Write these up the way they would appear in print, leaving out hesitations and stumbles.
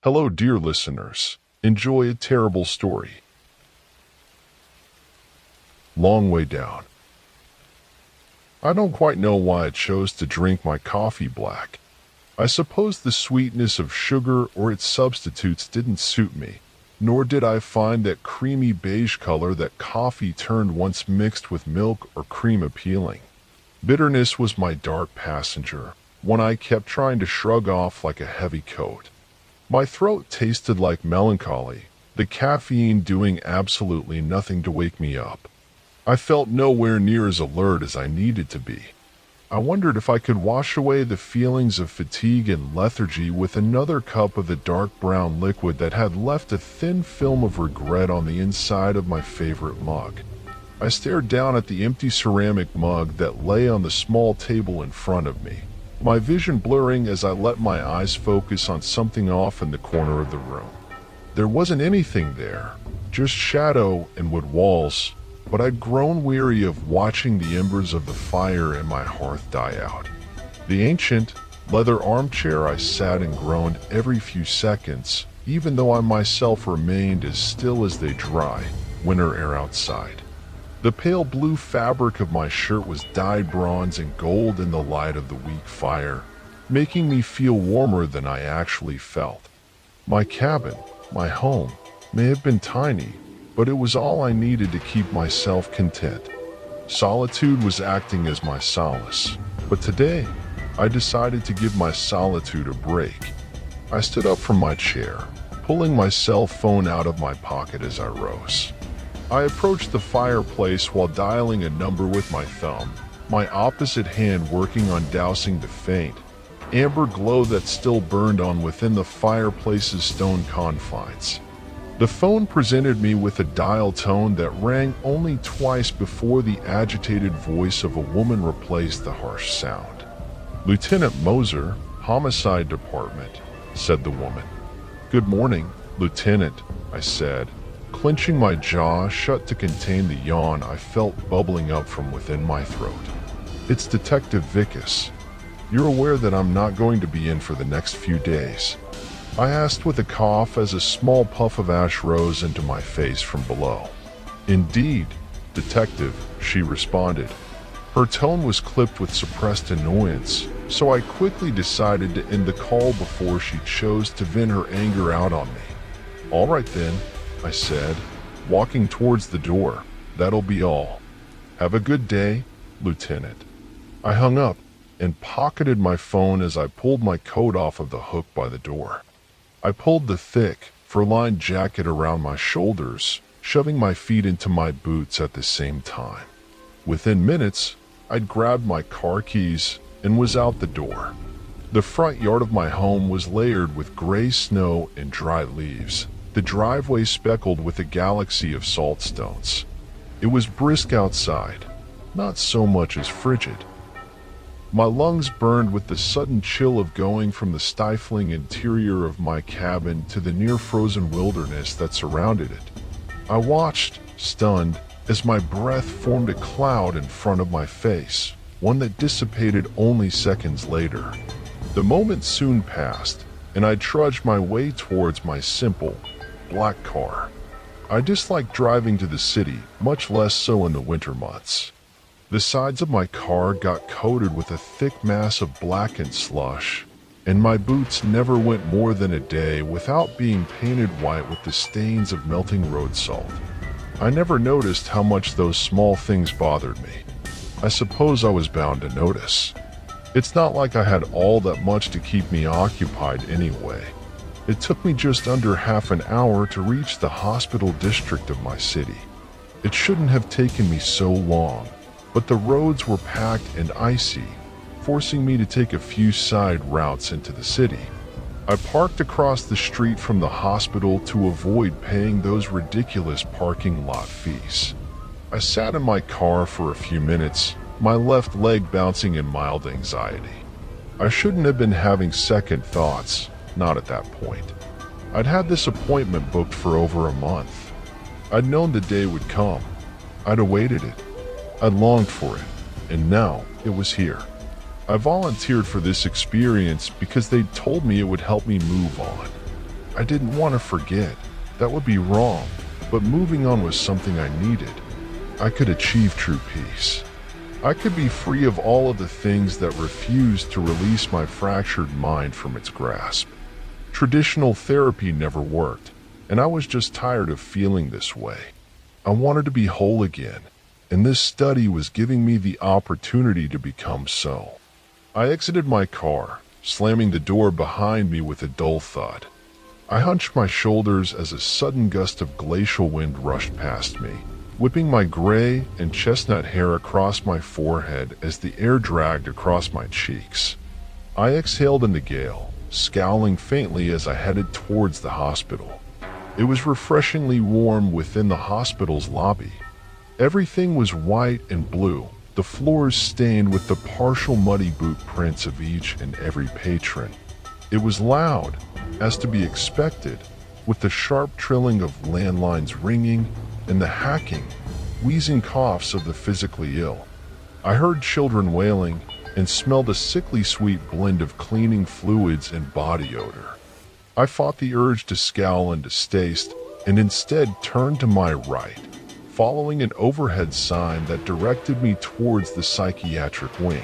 Hello, dear listeners. Enjoy a terrible story. Long way down. I don't quite know why I chose to drink my coffee black. I suppose the sweetness of sugar or its substitutes didn't suit me, nor did I find that creamy beige color that coffee turned once mixed with milk or cream appealing. Bitterness was my dark passenger, one I kept trying to shrug off like a heavy coat. My throat tasted like melancholy, the caffeine doing absolutely nothing to wake me up. I felt nowhere near as alert as I needed to be. I wondered if I could wash away the feelings of fatigue and lethargy with another cup of the dark brown liquid that had left a thin film of regret on the inside of my favorite mug. I stared down at the empty ceramic mug that lay on the small table in front of me, my vision blurring as I let my eyes focus on something off in the corner of the room. There wasn't anything there, just shadow and wood walls, but I'd grown weary of watching the embers of the fire in my hearth die out. The ancient, leather armchair I sat and groaned every few seconds, even though I myself remained as still as they dry, winter air outside. The pale blue fabric of my shirt was dyed bronze and gold in the light of the weak fire, making me feel warmer than I actually felt. My cabin, my home, may have been tiny, but it was all I needed to keep myself content. Solitude was acting as my solace, but today, I decided to give my solitude a break. I stood up from my chair, pulling my cell phone out of my pocket as I rose. I approached the fireplace while dialing a number with my thumb, my opposite hand working on dousing the faint, amber glow that still burned on within the fireplace's stone confines. The phone presented me with a dial tone that rang only twice before the agitated voice of a woman replaced the harsh sound. "Lieutenant Moser, Homicide Department," said the woman. "Good morning, Lieutenant," I said, clenching my jaw shut to contain the yawn I felt bubbling up from within my throat. "It's Detective Vickus. You're aware that I'm not going to be in for the next few days?" I asked with a cough as a small puff of ash rose into my face from below. "Indeed, Detective," she responded. Her tone was clipped with suppressed annoyance, so I quickly decided to end the call before she chose to vent her anger out on me. "All right then," I said, walking towards the door. "That'll be all. Have a good day, Lieutenant." I hung up and pocketed my phone as I pulled my coat off of the hook by the door. I pulled the thick, fur-lined jacket around my shoulders, shoving my feet into my boots at the same time. Within minutes, I'd grabbed my car keys and was out the door. The front yard of my home was layered with gray snow and dry leaves, the driveway speckled with a galaxy of salt stones. It was brisk outside, not so much as frigid. My lungs burned with the sudden chill of going from the stifling interior of my cabin to the near-frozen wilderness that surrounded it. I watched, stunned, as my breath formed a cloud in front of my face, one that dissipated only seconds later. The moment soon passed, and I trudged my way towards my simple, black car. I disliked driving to the city, much less so in the winter months. The sides of my car got coated with a thick mass of blackened slush, and my boots never went more than a day without being painted white with the stains of melting road salt. I never noticed how much those small things bothered me. I suppose I was bound to notice. It's not like I had all that much to keep me occupied anyway. It took me just under half an hour to reach the hospital district of my city. It shouldn't have taken me so long, but the roads were packed and icy, forcing me to take a few side routes into the city. I parked across the street from the hospital to avoid paying those ridiculous parking lot fees. I sat in my car for a few minutes, my left leg bouncing in mild anxiety. I shouldn't have been having second thoughts, not at that point. I'd had this appointment booked for over a month. I'd known the day would come. I'd awaited it. I'd longed for it, and now it was here. I volunteered for this experience because they told me it would help me move on. I didn't want to forget. That would be wrong, but moving on was something I needed. I could achieve true peace. I could be free of all of the things that refused to release my fractured mind from its grasp. Traditional therapy never worked, and I was just tired of feeling this way. I wanted to be whole again, and this study was giving me the opportunity to become so. I exited my car, slamming the door behind me with a dull thud. I hunched my shoulders as a sudden gust of glacial wind rushed past me, whipping my gray and chestnut hair across my forehead as the air dragged across my cheeks. I exhaled in the gale, scowling faintly as I headed towards the hospital. It was refreshingly warm within the hospital's lobby. Everything was white and blue, the floors stained with the partial muddy boot prints of each and every patron. It was loud, as to be expected, with the sharp trilling of landlines ringing and the hacking, wheezing coughs of the physically ill. I heard children wailing and smelled a sickly sweet blend of cleaning fluids and body odor. I fought the urge to scowl and distaste, and instead turned to my right, following an overhead sign that directed me towards the psychiatric wing.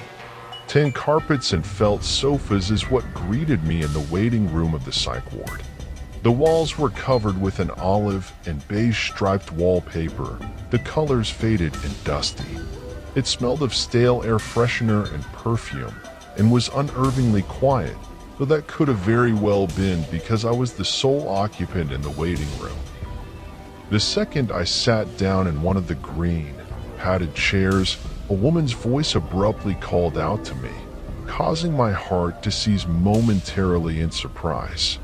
Tan carpets and felt sofas is what greeted me in the waiting room of the psych ward. The walls were covered with an olive and beige striped wallpaper, the colors faded and dusty. It smelled of stale air freshener and perfume, and was unnervingly quiet, though that could have very well been because I was the sole occupant in the waiting room. The second I sat down in one of the green, padded chairs, a woman's voice abruptly called out to me, causing my heart to seize momentarily in surprise.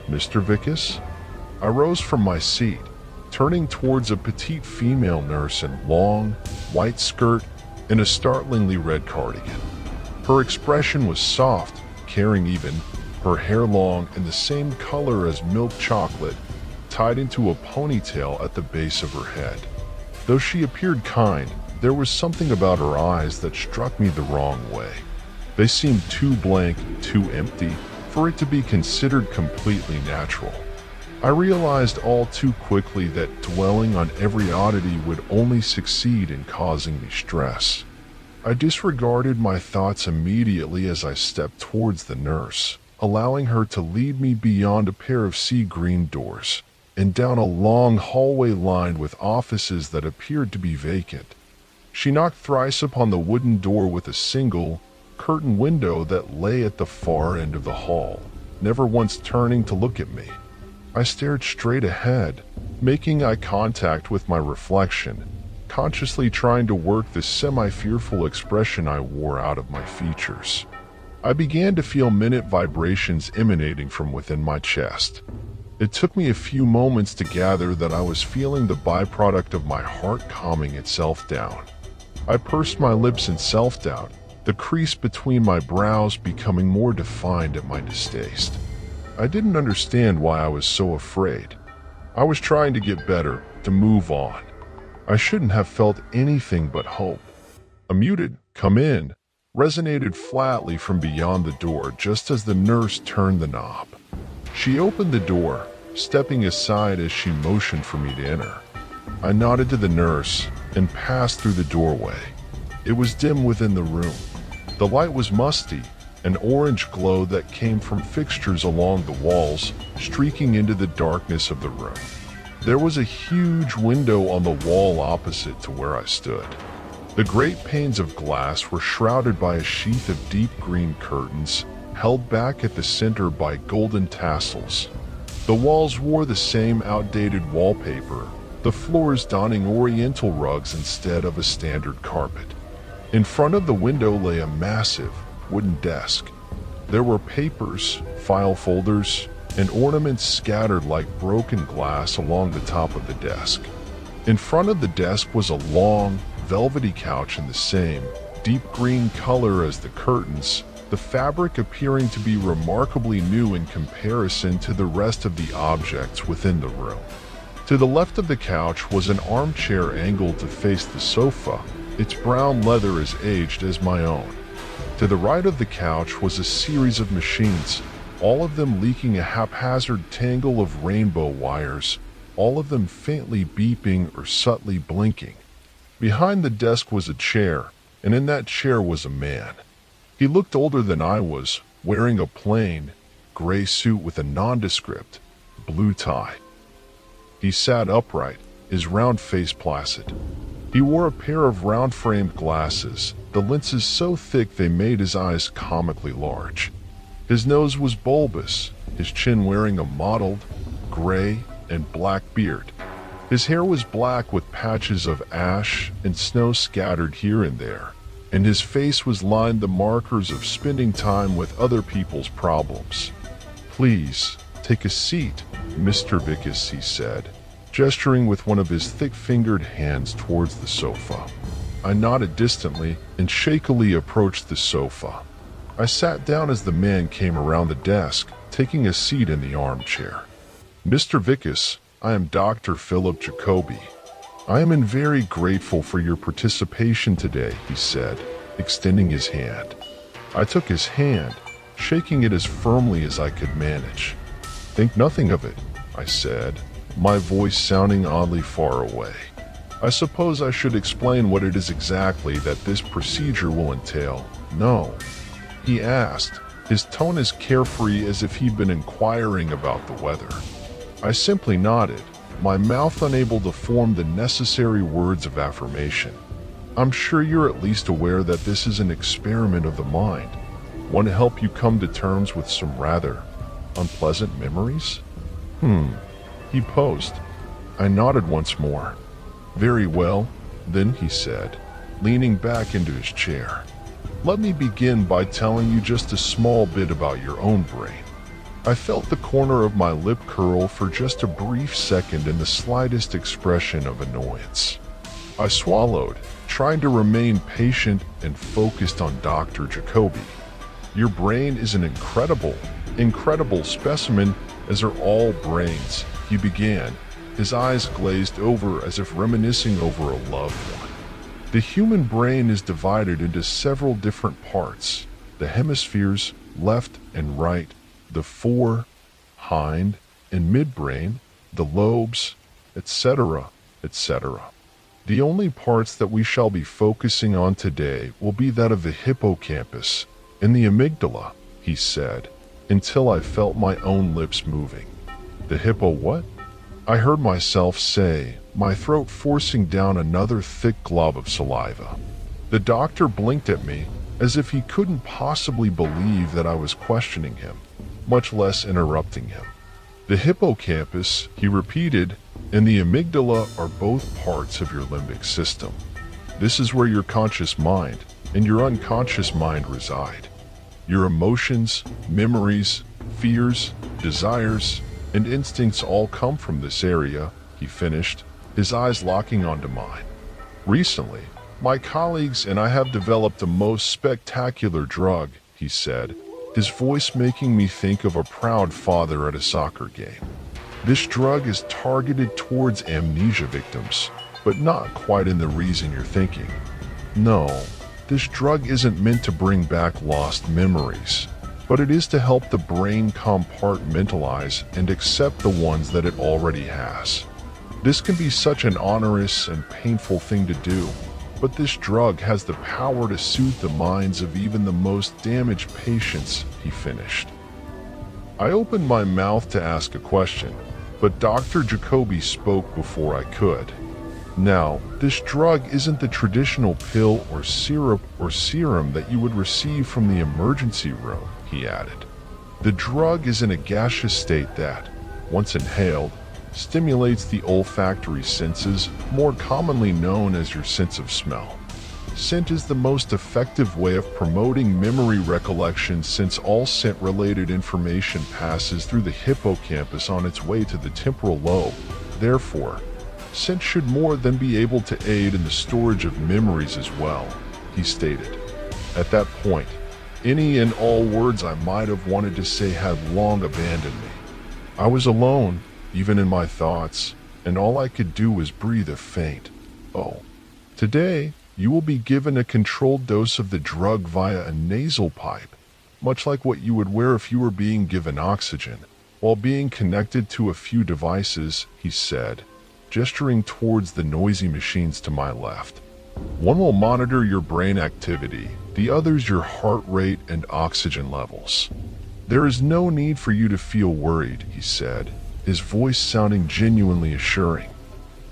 "Mr. Vickus?" I rose from my seat, turning towards a petite female nurse in long, white skirt and a startlingly red cardigan. Her expression was soft, caring even, her hair long and the same color as milk chocolate, tied into a ponytail at the base of her head. Though she appeared kind, there was something about her eyes that struck me the wrong way. They seemed too blank, too empty, for it to be considered completely natural. I realized all too quickly that dwelling on every oddity would only succeed in causing me stress. I disregarded my thoughts immediately as I stepped towards the nurse, allowing her to lead me beyond a pair of sea green doors and down a long hallway lined with offices that appeared to be vacant. She knocked thrice upon the wooden door with a single, curtained window that lay at the far end of the hall, never once turning to look at me. I stared straight ahead, making eye contact with my reflection, consciously trying to work the semi-fearful expression I wore out of my features. I began to feel minute vibrations emanating from within my chest. It took me a few moments to gather that I was feeling the byproduct of my heart calming itself down. I pursed my lips in self-doubt, the crease between my brows becoming more defined at my distaste. I didn't understand why I was so afraid. I was trying to get better, to move on. I shouldn't have felt anything but hope. A muted "come in" resonated flatly from beyond the door just as the nurse turned the knob. She opened the door, stepping aside as she motioned for me to enter. I nodded to the nurse and passed through the doorway. It was dim within the room. The light was musty, an orange glow that came from fixtures along the walls, streaking into the darkness of the room. There was a huge window on the wall opposite to where I stood. The great panes of glass were shrouded by a sheath of deep green curtains, held back at the center by golden tassels. The walls wore the same outdated wallpaper, the floors donning oriental rugs instead of a standard carpet. In front of the window lay a massive wooden desk. There were papers, file folders, and ornaments scattered like broken glass along the top of the desk. In front of the desk was a long, velvety couch in the same deep green color as the curtains, the fabric appearing to be remarkably new in comparison to the rest of the objects within the room. To the left of the couch was an armchair angled to face the sofa, its brown leather as aged as my own. To the right of the couch was a series of machines, all of them leaking a haphazard tangle of rainbow wires, all of them faintly beeping or subtly blinking. Behind the desk was a chair, and in that chair was a man. He looked older than I was, wearing a plain, gray suit with a nondescript, blue tie. He sat upright, his round face placid. He wore a pair of round-framed glasses, the lenses so thick they made his eyes comically large. His nose was bulbous, his chin wearing a mottled, gray, and black beard. His hair was black with patches of ash and snow scattered here and there, and his face was lined the markers of spending time with other people's problems. "Please, take a seat, Mr. Vickus," he said, gesturing with one of his thick-fingered hands towards the sofa. I nodded distantly and shakily approached the sofa. I sat down as the man came around the desk, taking a seat in the armchair. "Mr. Vickus, I am Dr. Philip Jacoby. I am very grateful for your participation today," he said, extending his hand. I took his hand, shaking it as firmly as I could manage. "Think nothing of it," I said, my voice sounding oddly far away. "I suppose I should explain what it is exactly that this procedure will entail." "No?" he asked, his tone as carefree as if he'd been inquiring about the weather. I simply nodded, my mouth unable to form the necessary words of affirmation. "I'm sure you're at least aware that this is an experiment of the mind. Want to help you come to terms with some rather unpleasant memories?" He posed. I nodded once more. "Very well, then," he said, leaning back into his chair. "Let me begin by telling you just a small bit about your own brain." I felt the corner of my lip curl for just a brief second in the slightest expression of annoyance. I swallowed, trying to remain patient and focused on Dr. Jacoby. "Your brain is an incredible specimen, as are all brains," he began, his eyes glazed over as if reminiscing over a loved one. "The human brain is divided into several different parts, the hemispheres, left and right, the fore, hind, and midbrain, the lobes, etc., etc. The only parts that we shall be focusing on today will be that of the hippocampus and the amygdala," he said, until I felt my own lips moving. "The hippo what?" I heard myself say, my throat forcing down another thick glob of saliva. The doctor blinked at me as if he couldn't possibly believe that I was questioning him, much less interrupting him. "The hippocampus," he repeated, "and the amygdala are both parts of your limbic system. This is where your conscious mind and your unconscious mind reside. Your emotions, memories, fears, desires, and instincts all come from this area," he finished, his eyes locking onto mine. "Recently, my colleagues and I have developed a most spectacular drug," he said, his voice making me think of a proud father at a soccer game. "This drug is targeted towards amnesia victims, but not quite in the reason you're thinking. No, this drug isn't meant to bring back lost memories, but it is to help the brain compartmentalize and accept the ones that it already has. This can be such an onerous and painful thing to do, but this drug has the power to soothe the minds of even the most damaged patients," he finished. I opened my mouth to ask a question, but Dr. Jacoby spoke before I could. "Now, this drug isn't the traditional pill or syrup or serum that you would receive from the emergency room," he added. "The drug is in a gaseous state that, once inhaled, stimulates the olfactory senses, more commonly known as your sense of smell. Scent is the most effective way of promoting memory recollection, since all scent-related information passes through the hippocampus on its way to the temporal lobe. Therefore, scent should more than be able to aid in the storage of memories as well," he stated. At that point, any and all words I might have wanted to say had long abandoned me. I was alone, even in my thoughts, and all I could do was breathe a faint "Oh." "Today, you will be given a controlled dose of the drug via a nasal pipe. much like what you would wear if you were being given oxygen, while being connected to a few devices," he said, gesturing towards the noisy machines to my left. "One will monitor your brain activity, the others your heart rate and oxygen levels. There is no need for you to feel worried," he said, his voice sounding genuinely assuring.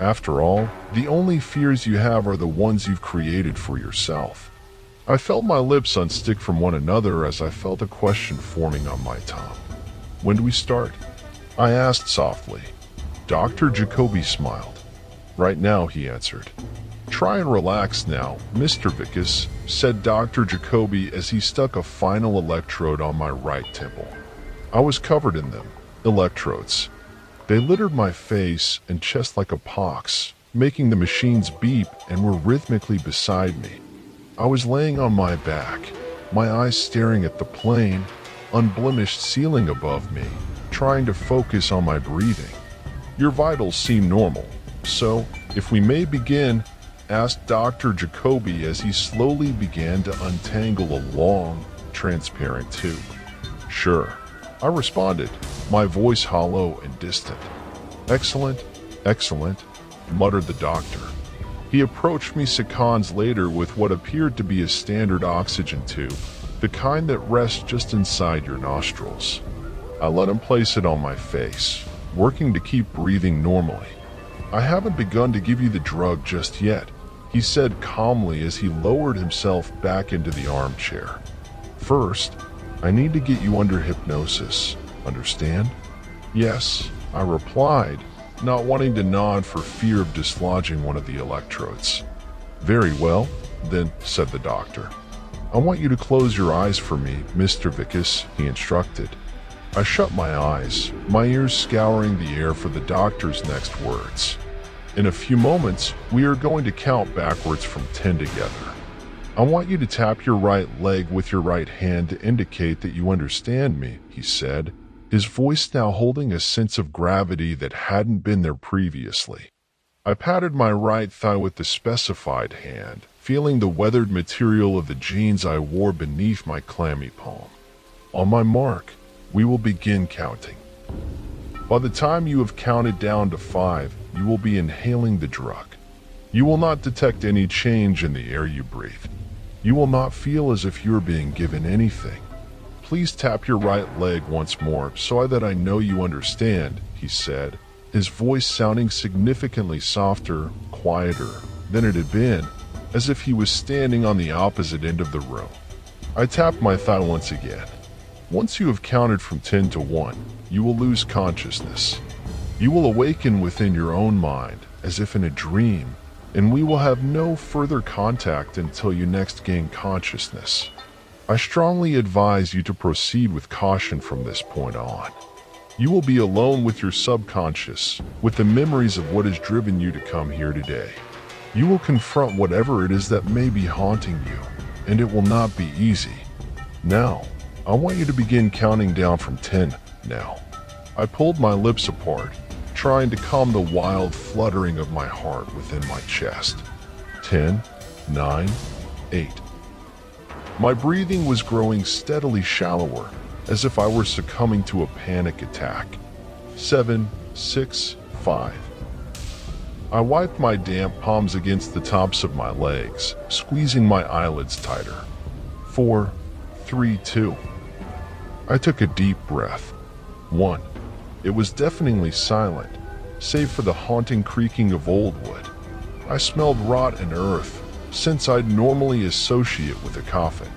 "After all, the only fears you have are the ones you've created for yourself." I felt my lips unstick from one another as I felt a question forming on my tongue. "When do we start?" I asked softly. Dr. Jacoby smiled. "Right now," he answered. "Try and relax now, Mr. Vickus," said Dr. Jacoby as he stuck a final electrode on my right temple. I was covered in them, electrodes. They littered my face and chest like a pox, making the machines beep and were rhythmically beside me. I was laying on my back, my eyes staring at the plain, unblemished ceiling above me, trying to focus on my breathing. "Your vitals seem normal, so if we may begin," asked Dr. Jacoby as he slowly began to untangle a long, transparent tube. "Sure," I responded, my voice hollow and distant. "Excellent, excellent," muttered the doctor. He approached me seconds later with what appeared to be a standard oxygen tube, the kind that rests just inside your nostrils. I let him place it on my face, working to keep breathing normally. "I haven't begun to give you the drug just yet," he said calmly as he lowered himself back into the armchair. "First, I need to get you under hypnosis, understand?" "Yes," I replied, not wanting to nod for fear of dislodging one of the electrodes. "Very well, then," said the doctor. "I want you to close your eyes for me, Mr. Vickus," he instructed. I shut my eyes, my ears scouring the air for the doctor's next words. "In a few moments, we are going to count backwards from 10 together. I want you to tap your right leg with your right hand to indicate that you understand me," he said, his voice now holding a sense of gravity that hadn't been there previously. I patted my right thigh with the specified hand, feeling the weathered material of the jeans I wore beneath my clammy palm. "On my mark, we will begin counting. By the time you have counted down to 5, you will be inhaling the drug. You will not detect any change in the air you breathe. You will not feel as if you are being given anything. Please tap your right leg once more so that I know you understand," he said, his voice sounding significantly softer, quieter than it had been, as if he was standing on the opposite end of the room. I tapped my thigh once again. "Once you have counted from 10 to 1, you will lose consciousness. You will awaken within your own mind, as if in a dream, and we will have no further contact until you next gain consciousness. I strongly advise you to proceed with caution from this point on. You will be alone with your subconscious, with the memories of what has driven you to come here today. You will confront whatever it is that may be haunting you, and it will not be easy. Now, I want you to begin counting down from 10 now." I pulled my lips apart, trying to calm the wild fluttering of my heart within my chest. 10, 9, 8. My breathing was growing steadily shallower, as if I were succumbing to a panic attack. 7, 6, 5. I wiped my damp palms against the tops of my legs, squeezing my eyelids tighter. 4, 3, 2. I took a deep breath. 1. It was deafeningly silent, save for the haunting creaking of old wood. I smelled rot and earth, since I'd normally associate with a coffin.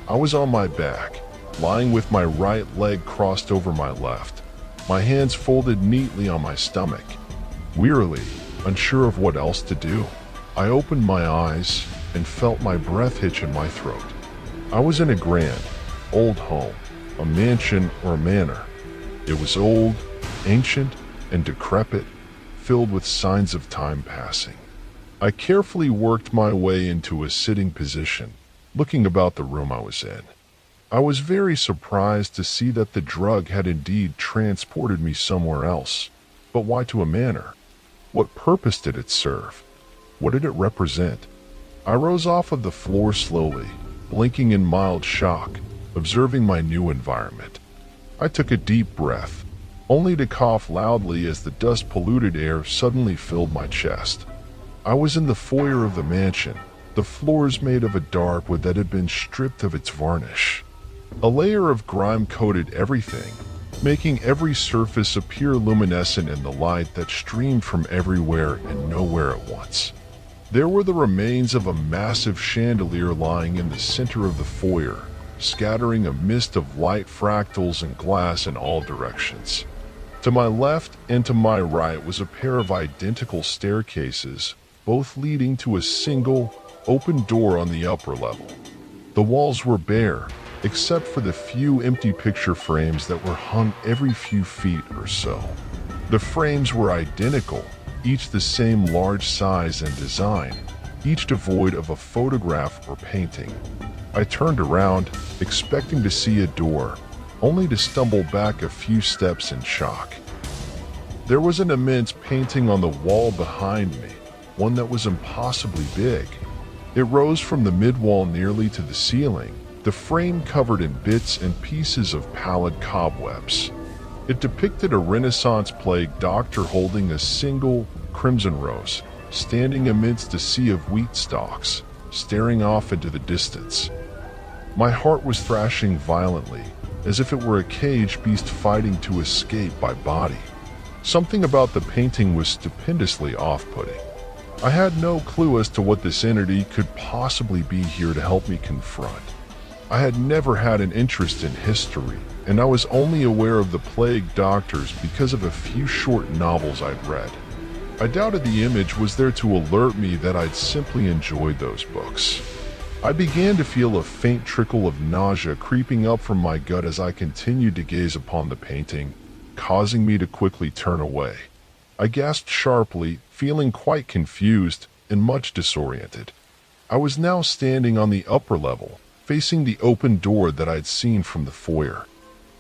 I was on my back, lying with my right leg crossed over my left, my hands folded neatly on my stomach. Wearily, unsure of what else to do, I opened my eyes and felt my breath hitch in my throat. I was in a grand, old home, a mansion or a manor. It was old, ancient, and decrepit, filled with signs of time passing. I carefully worked my way into a sitting position, looking about the room I was in. I was very surprised to see that the drug had indeed transported me somewhere else. But why to a manor? What purpose did it serve? What did it represent? I rose off of the floor slowly, blinking in mild shock, observing my new environment. I took a deep breath, only to cough loudly as the dust-polluted air suddenly filled my chest. I was in the foyer of the mansion, the floors made of a dark wood that had been stripped of its varnish. A layer of grime coated everything, making every surface appear luminescent in the light that streamed from everywhere and nowhere at once. There were the remains of a massive chandelier lying in the center of the foyer, scattering a mist of light fractals and glass in all directions. To my left and to my right was a pair of identical staircases, both leading to a single, open door on the upper level. The walls were bare, except for the few empty picture frames that were hung every few feet or so. The frames were identical, each the same large size and design, each devoid of a photograph or painting. I turned around, expecting to see a door, only to stumble back a few steps in shock. There was an immense painting on the wall behind me, one that was impossibly big. It rose from the mid-wall nearly to the ceiling, the frame covered in bits and pieces of pallid cobwebs. It depicted a Renaissance-plagued doctor holding a single crimson rose, standing amidst a sea of wheat stalks, staring off into the distance. My heart was thrashing violently, as if it were a caged beast fighting to escape by body. Something about the painting was stupendously off-putting. I had no clue as to what this entity could possibly be here to help me confront. I had never had an interest in history, and I was only aware of the plague doctors because of a few short novels I'd read. I doubted the image was there to alert me that I'd simply enjoyed those books. I began to feel a faint trickle of nausea creeping up from my gut as I continued to gaze upon the painting, causing me to quickly turn away. I gasped sharply, feeling quite confused and much disoriented. I was now standing on the upper level, facing the open door that I'd seen from the foyer.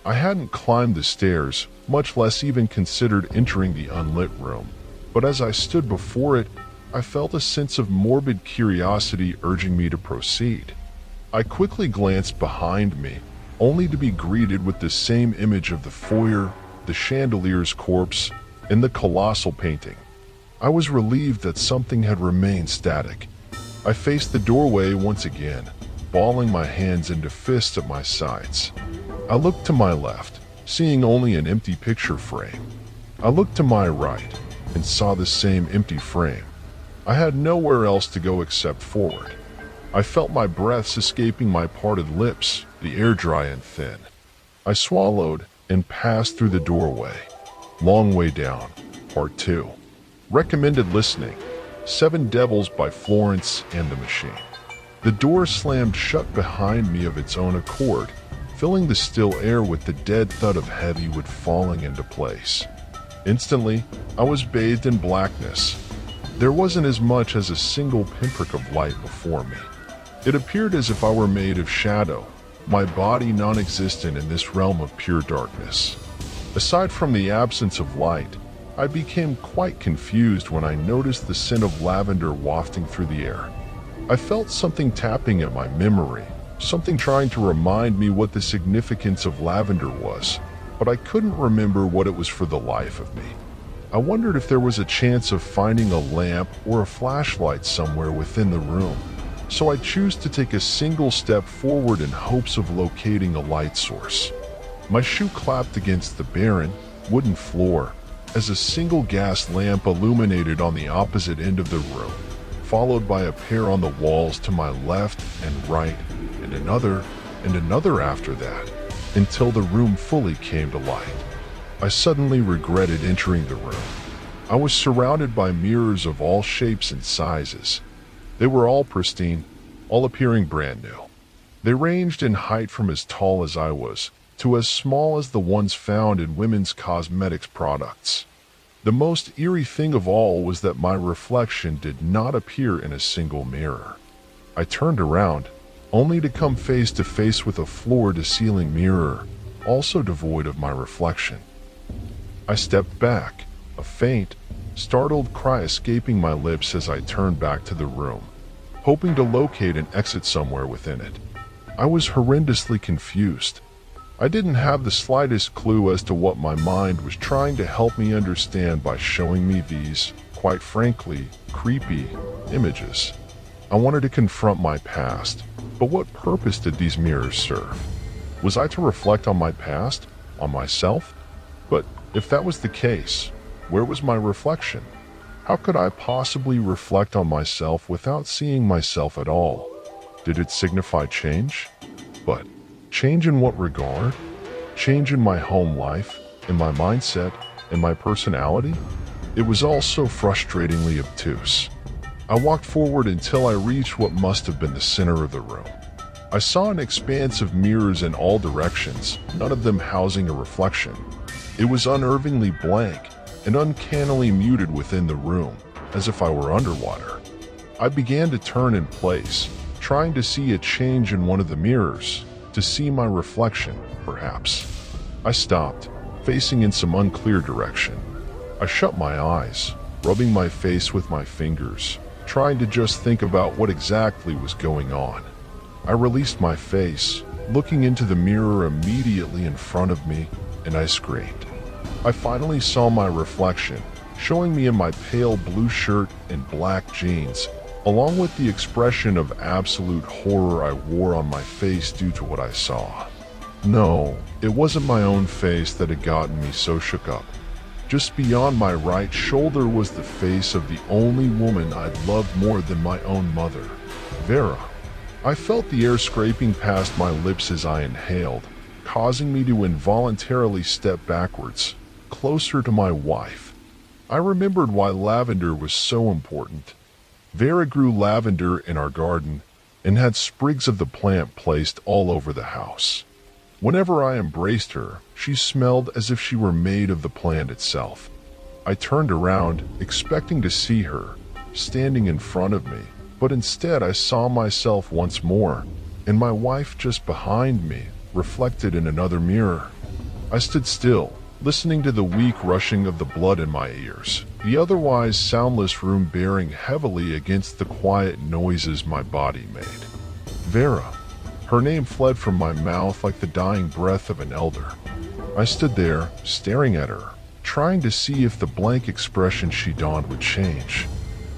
I hadn't climbed the stairs, much less even considered entering the unlit room, but as I stood before it, I felt a sense of morbid curiosity urging me to proceed. I quickly glanced behind me, only to be greeted with the same image of the foyer, the chandelier's corpse, and the colossal painting. I was relieved that something had remained static. I faced the doorway once again, balling my hands into fists at my sides. I looked to my left, seeing only an empty picture frame. I looked to my right, and saw the same empty frame. I had nowhere else to go except forward. I felt my breaths escaping my parted lips, the air dry and thin. I swallowed and passed through the doorway. Long Way Down, Part 2. Recommended listening, Seven Devils by Florence and the Machine. The door slammed shut behind me of its own accord, filling the still air with the dead thud of heavy wood falling into place. Instantly, I was bathed in blackness. There wasn't as much as a single pinprick of light before me. It appeared as if I were made of shadow, my body non-existent in this realm of pure darkness. Aside from the absence of light, I became quite confused when I noticed the scent of lavender wafting through the air. I felt something tapping at my memory, something trying to remind me what the significance of lavender was, but I couldn't remember what it was for the life of me. I wondered if there was a chance of finding a lamp or a flashlight somewhere within the room, so I chose to take a single step forward in hopes of locating a light source. My shoe clapped against the barren, wooden floor as a single gas lamp illuminated on the opposite end of the room, followed by a pair on the walls to my left and right, and another after that, until the room fully came to light. I suddenly regretted entering the room. I was surrounded by mirrors of all shapes and sizes. They were all pristine, all appearing brand new. They ranged in height from as tall as I was, to as small as the ones found in women's cosmetics products. The most eerie thing of all was that my reflection did not appear in a single mirror. I turned around, only to come face to face with a floor-to-ceiling mirror, also devoid of my reflection. I stepped back, a faint, startled cry escaping my lips as I turned back to the room, hoping to locate an exit somewhere within it. I was horrendously confused. I didn't have the slightest clue as to what my mind was trying to help me understand by showing me these, quite frankly, creepy images. I wanted to confront my past, but what purpose did these mirrors serve? Was I to reflect on my past, on myself? But if that was the case, where was my reflection? How could I possibly reflect on myself without seeing myself at all? Did it signify change? But change in what regard? Change in my home life, in my mindset, in my personality? It was all so frustratingly obtuse. I walked forward until I reached what must have been the center of the room. I saw an expanse of mirrors in all directions, none of them housing a reflection. It was unnervingly blank and uncannily muted within the room, as if I were underwater. I began to turn in place, trying to see a change in one of the mirrors, to see my reflection, perhaps. I stopped, facing in some unclear direction. I shut my eyes, rubbing my face with my fingers, trying to just think about what exactly was going on. I released my face, looking into the mirror immediately in front of me, and I screamed. I finally saw my reflection, showing me in my pale blue shirt and black jeans, along with the expression of absolute horror I wore on my face due to what I saw. No, it wasn't my own face that had gotten me so shook up. Just beyond my right shoulder was the face of the only woman I'd loved more than my own mother, Vera. I felt the air scraping past my lips as I inhaled, causing me to involuntarily step backwards, closer to my wife. I remembered why lavender was so important. Vera grew lavender in our garden and had sprigs of the plant placed all over the house. Whenever I embraced her, she smelled as if she were made of the plant itself. I turned around, expecting to see her, standing in front of me, but instead I saw myself once more, and my wife just behind me, reflected in another mirror. I stood still, listening to the weak rushing of the blood in my ears, the otherwise soundless room bearing heavily against the quiet noises my body made. Vera. Her name fled from my mouth like the dying breath of an elder. I stood there, staring at her, trying to see if the blank expression she donned would change.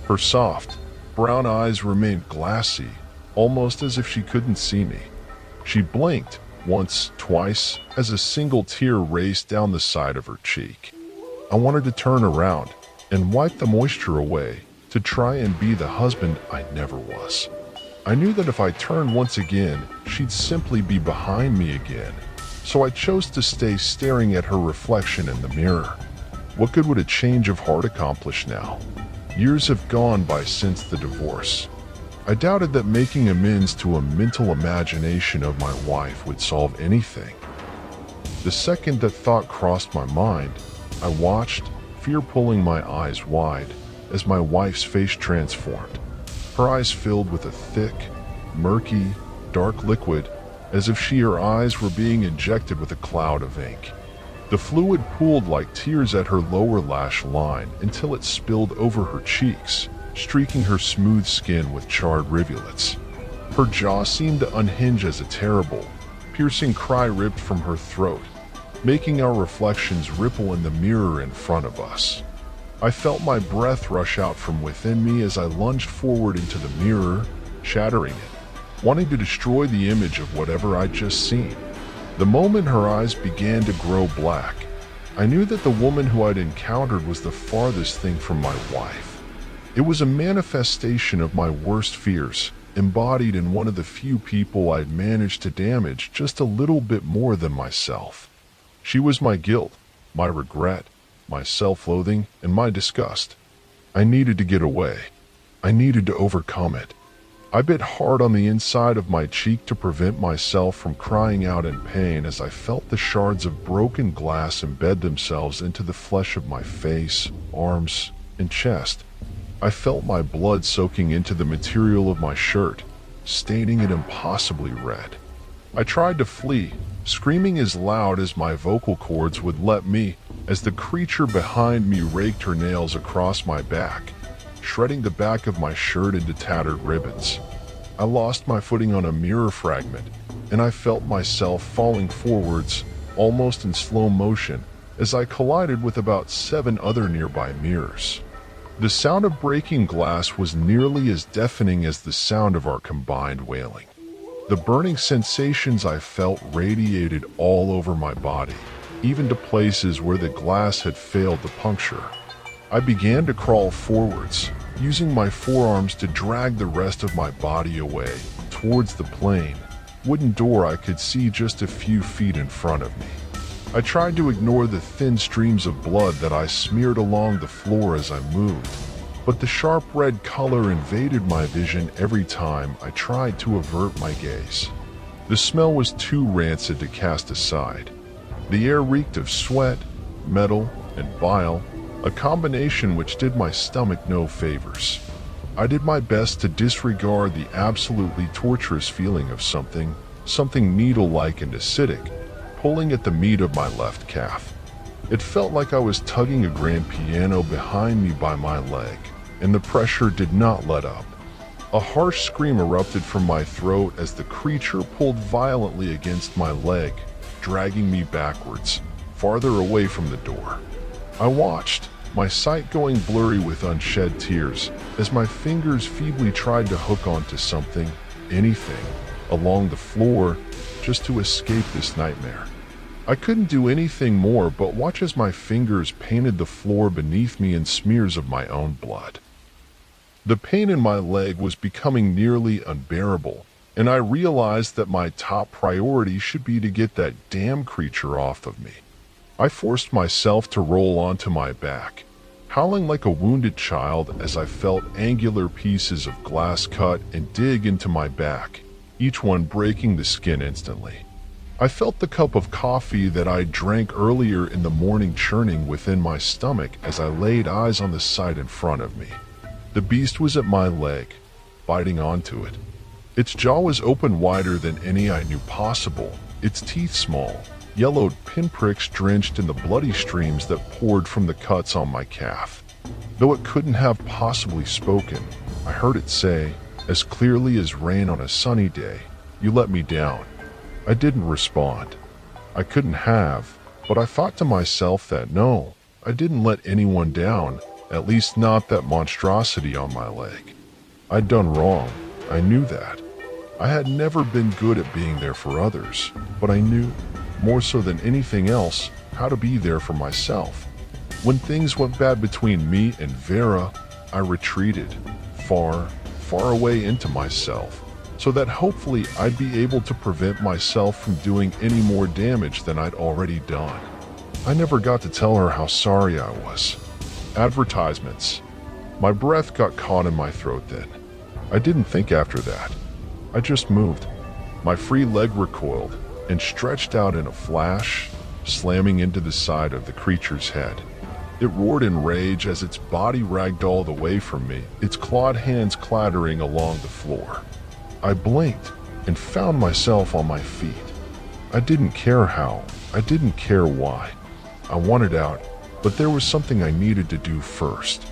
Her soft, brown eyes remained glassy, almost as if she couldn't see me. She blinked once, twice, as a single tear raced down the side of her cheek. I wanted to turn around and wipe the moisture away to try and be the husband I never was. I knew that if I turned once again, she'd simply be behind me again, so I chose to stay staring at her reflection in the mirror. What good would a change of heart accomplish now? Years have gone by since the divorce. I doubted that making amends to a mental imagination of my wife would solve anything. The second that thought crossed my mind, I watched, fear pulling my eyes wide, as my wife's face transformed. Her eyes filled with a thick, murky, dark liquid, as if her eyes were being injected with a cloud of ink. The fluid pooled like tears at her lower lash line until it spilled over her cheeks, streaking her smooth skin with charred rivulets. Her jaw seemed to unhinge as a terrible, piercing cry ripped from her throat, making our reflections ripple in the mirror in front of us. I felt my breath rush out from within me as I lunged forward into the mirror, shattering it, wanting to destroy the image of whatever I'd just seen. The moment her eyes began to grow black, I knew that the woman who I'd encountered was the farthest thing from my wife. It was a manifestation of my worst fears, embodied in one of the few people I'd managed to damage just a little bit more than myself. She was my guilt, my regret, my self-loathing, and my disgust. I needed to get away. I needed to overcome it. I bit hard on the inside of my cheek to prevent myself from crying out in pain as I felt the shards of broken glass embed themselves into the flesh of my face, arms, and chest. I felt my blood soaking into the material of my shirt, staining it impossibly red. I tried to flee, screaming as loud as my vocal cords would let me, as the creature behind me raked her nails across my back, shredding the back of my shirt into tattered ribbons. I lost my footing on a mirror fragment, and I felt myself falling forwards, almost in slow motion, as I collided with about 7 other nearby mirrors. The sound of breaking glass was nearly as deafening as the sound of our combined wailing. The burning sensations I felt radiated all over my body, even to places where the glass had failed to puncture. I began to crawl forwards, using my forearms to drag the rest of my body away, towards the plain wooden door I could see just a few feet in front of me. I tried to ignore the thin streams of blood that I smeared along the floor as I moved, but the sharp red color invaded my vision every time I tried to avert my gaze. The smell was too rancid to cast aside. The air reeked of sweat, metal, and bile, a combination which did my stomach no favors. I did my best to disregard the absolutely torturous feeling of something needle-like and acidic, pulling at the meat of my left calf. It felt like I was tugging a grand piano behind me by my leg, and the pressure did not let up. A harsh scream erupted from my throat as the creature pulled violently against my leg, dragging me backwards, farther away from the door. I watched, my sight going blurry with unshed tears, as my fingers feebly tried to hook onto something, anything, along the floor, just to escape this nightmare. I couldn't do anything more but watch as my fingers painted the floor beneath me in smears of my own blood. The pain in my leg was becoming nearly unbearable, and I realized that my top priority should be to get that damn creature off of me. I forced myself to roll onto my back, howling like a wounded child as I felt angular pieces of glass cut and dig into my back, each one breaking the skin instantly. I felt the cup of coffee that I drank earlier in the morning churning within my stomach as I laid eyes on the sight in front of me. The beast was at my leg, biting onto it. Its jaw was open wider than any I knew possible, its teeth small, yellowed pinpricks drenched in the bloody streams that poured from the cuts on my calf. Though it couldn't have possibly spoken, I heard it say, as clearly as rain on a sunny day, "You let me down." I didn't respond. I couldn't have, but I thought to myself that no, I didn't let anyone down, at least not that monstrosity on my leg. I'd done wrong, I knew that. I had never been good at being there for others, but I knew, more so than anything else, how to be there for myself. When things went bad between me and Vera, I retreated, far, far away into myself, so that hopefully I'd be able to prevent myself from doing any more damage than I'd already done. I never got to tell her how sorry I was. Advertisements. My breath got caught in my throat then. I didn't think after that. I just moved. My free leg recoiled and stretched out in a flash, slamming into the side of the creature's head. It roared in rage as its body ragdolled away from me, its clawed hands clattering along the floor. I blinked and found myself on my feet. I didn't care how, I didn't care why. I wanted out, but there was something I needed to do first.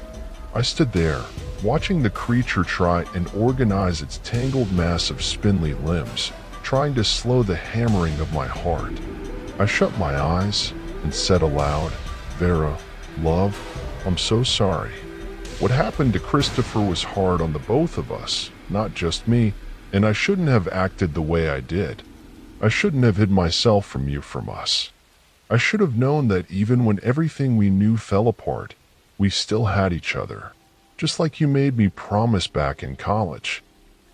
I stood there, watching the creature try and organize its tangled mass of spindly limbs, trying to slow the hammering of my heart. I shut my eyes and said aloud, "Vera, love, I'm so sorry. What happened to Christopher was hard on the both of us, not just me, and I shouldn't have acted the way I did. I shouldn't have hid myself from you from us. I should have known that even when everything we knew fell apart, we still had each other, just like you made me promise back in college.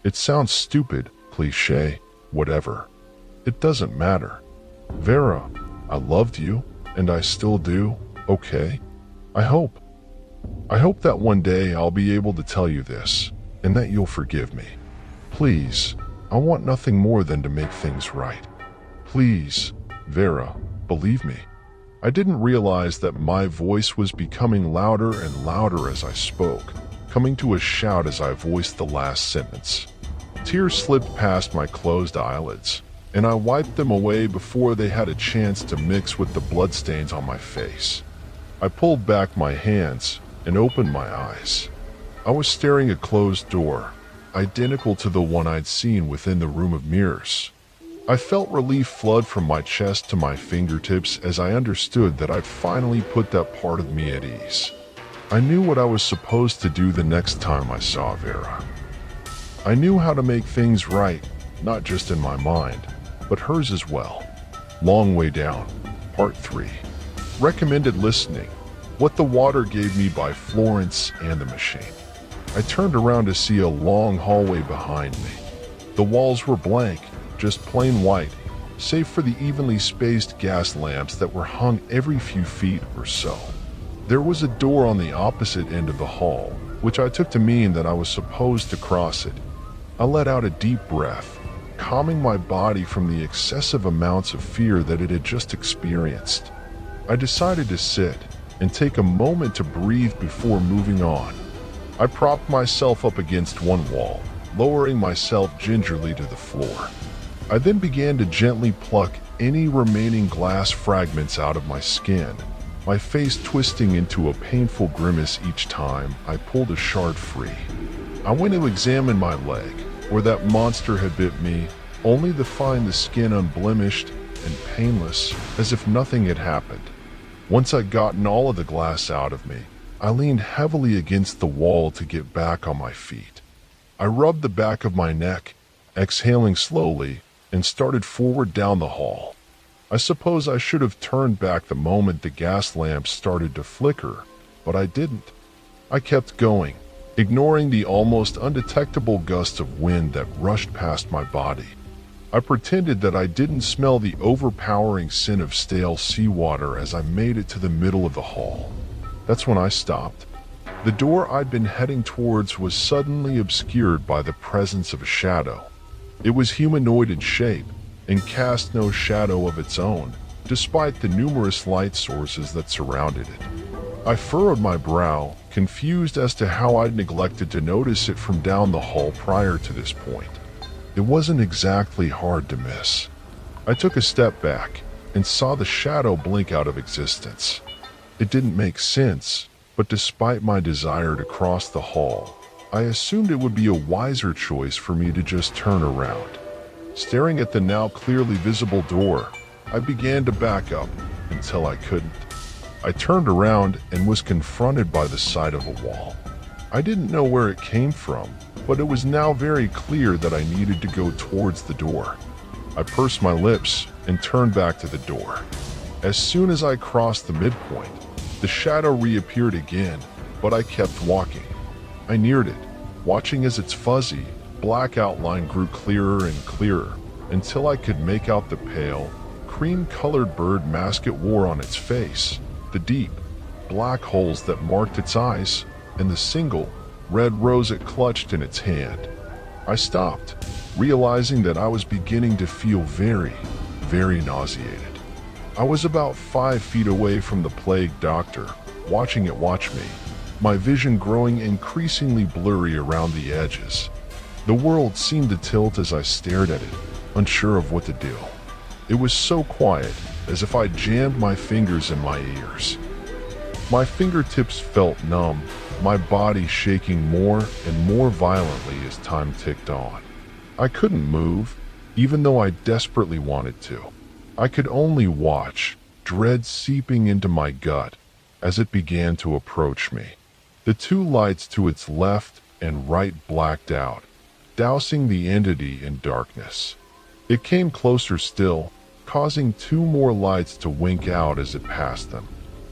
It sounds stupid, cliché, whatever. It doesn't matter. Vera, I loved you, and I still do, okay? I hope that one day I'll be able to tell you this, and that you'll forgive me. Please, I want nothing more than to make things right. Please, Vera, believe me." I didn't realize that my voice was becoming louder and louder as I spoke, coming to a shout as I voiced the last sentence. Tears slipped past my closed eyelids, and I wiped them away before they had a chance to mix with the bloodstains on my face. I pulled back my hands and opened my eyes. I was staring at a closed door. identical to the one I'd seen within the room of mirrors. I felt relief flood from my chest to my fingertips as I understood that I'd finally put that part of me at ease. I knew what I was supposed to do the next time I saw Vera. I knew how to make things right, not just in my mind, but hers as well. Long Way Down, Part 3. Recommended listening. What the Water Gave Me by Florence and the Machine. I turned around to see a long hallway behind me. The walls were blank, just plain white, save for the evenly spaced gas lamps that were hung every few feet or so. There was a door on the opposite end of the hall, which I took to mean that I was supposed to cross it. I let out a deep breath, calming my body from the excessive amounts of fear that it had just experienced. I decided to sit and take a moment to breathe before moving on. I propped myself up against one wall, lowering myself gingerly to the floor. I then began to gently pluck any remaining glass fragments out of my skin, my face twisting into a painful grimace each time I pulled a shard free. I went to examine my leg, where that monster had bit me, only to find the skin unblemished and painless, as if nothing had happened. Once I'd gotten all of the glass out of me, I leaned heavily against the wall to get back on my feet. I rubbed the back of my neck, exhaling slowly, and started forward down the hall. I suppose I should have turned back the moment the gas lamps started to flicker, but I didn't. I kept going, ignoring the almost undetectable gust of wind that rushed past my body. I pretended that I didn't smell the overpowering scent of stale seawater as I made it to the middle of the hall. That's when I stopped. The door I'd been heading towards was suddenly obscured by the presence of a shadow. It was humanoid in shape and cast no shadow of its own, despite the numerous light sources that surrounded it. I furrowed my brow, confused as to how I'd neglected to notice it from down the hall prior to this point. It wasn't exactly hard to miss. I took a step back and saw the shadow blink out of existence. It didn't make sense, but despite my desire to cross the hall, I assumed it would be a wiser choice for me to just turn around. Staring at the now clearly visible door, I began to back up until I couldn't. I turned around and was confronted by the sight of a wall. I didn't know where it came from, but it was now very clear that I needed to go towards the door. I pursed my lips and turned back to the door. As soon as I crossed the midpoint, the shadow reappeared again, but I kept walking. I neared it, watching as its fuzzy, black outline grew clearer and clearer until I could make out the pale, cream-colored bird mask it wore on its face, the deep, black holes that marked its eyes, and the single, red rose it clutched in its hand. I stopped, realizing that I was beginning to feel very, very nauseated. I was about 5 feet away from the plague doctor, watching it watch me, my vision growing increasingly blurry around the edges. The world seemed to tilt as I stared at it, unsure of what to do. It was so quiet, as if I jammed my fingers in my ears. My fingertips felt numb, my body shaking more and more violently as time ticked on. I couldn't move, even though I desperately wanted to. I could only watch, dread seeping into my gut as it began to approach me. The two lights to its left and right blacked out, dousing the entity in darkness. It came closer still, causing 2 more lights to wink out as it passed them.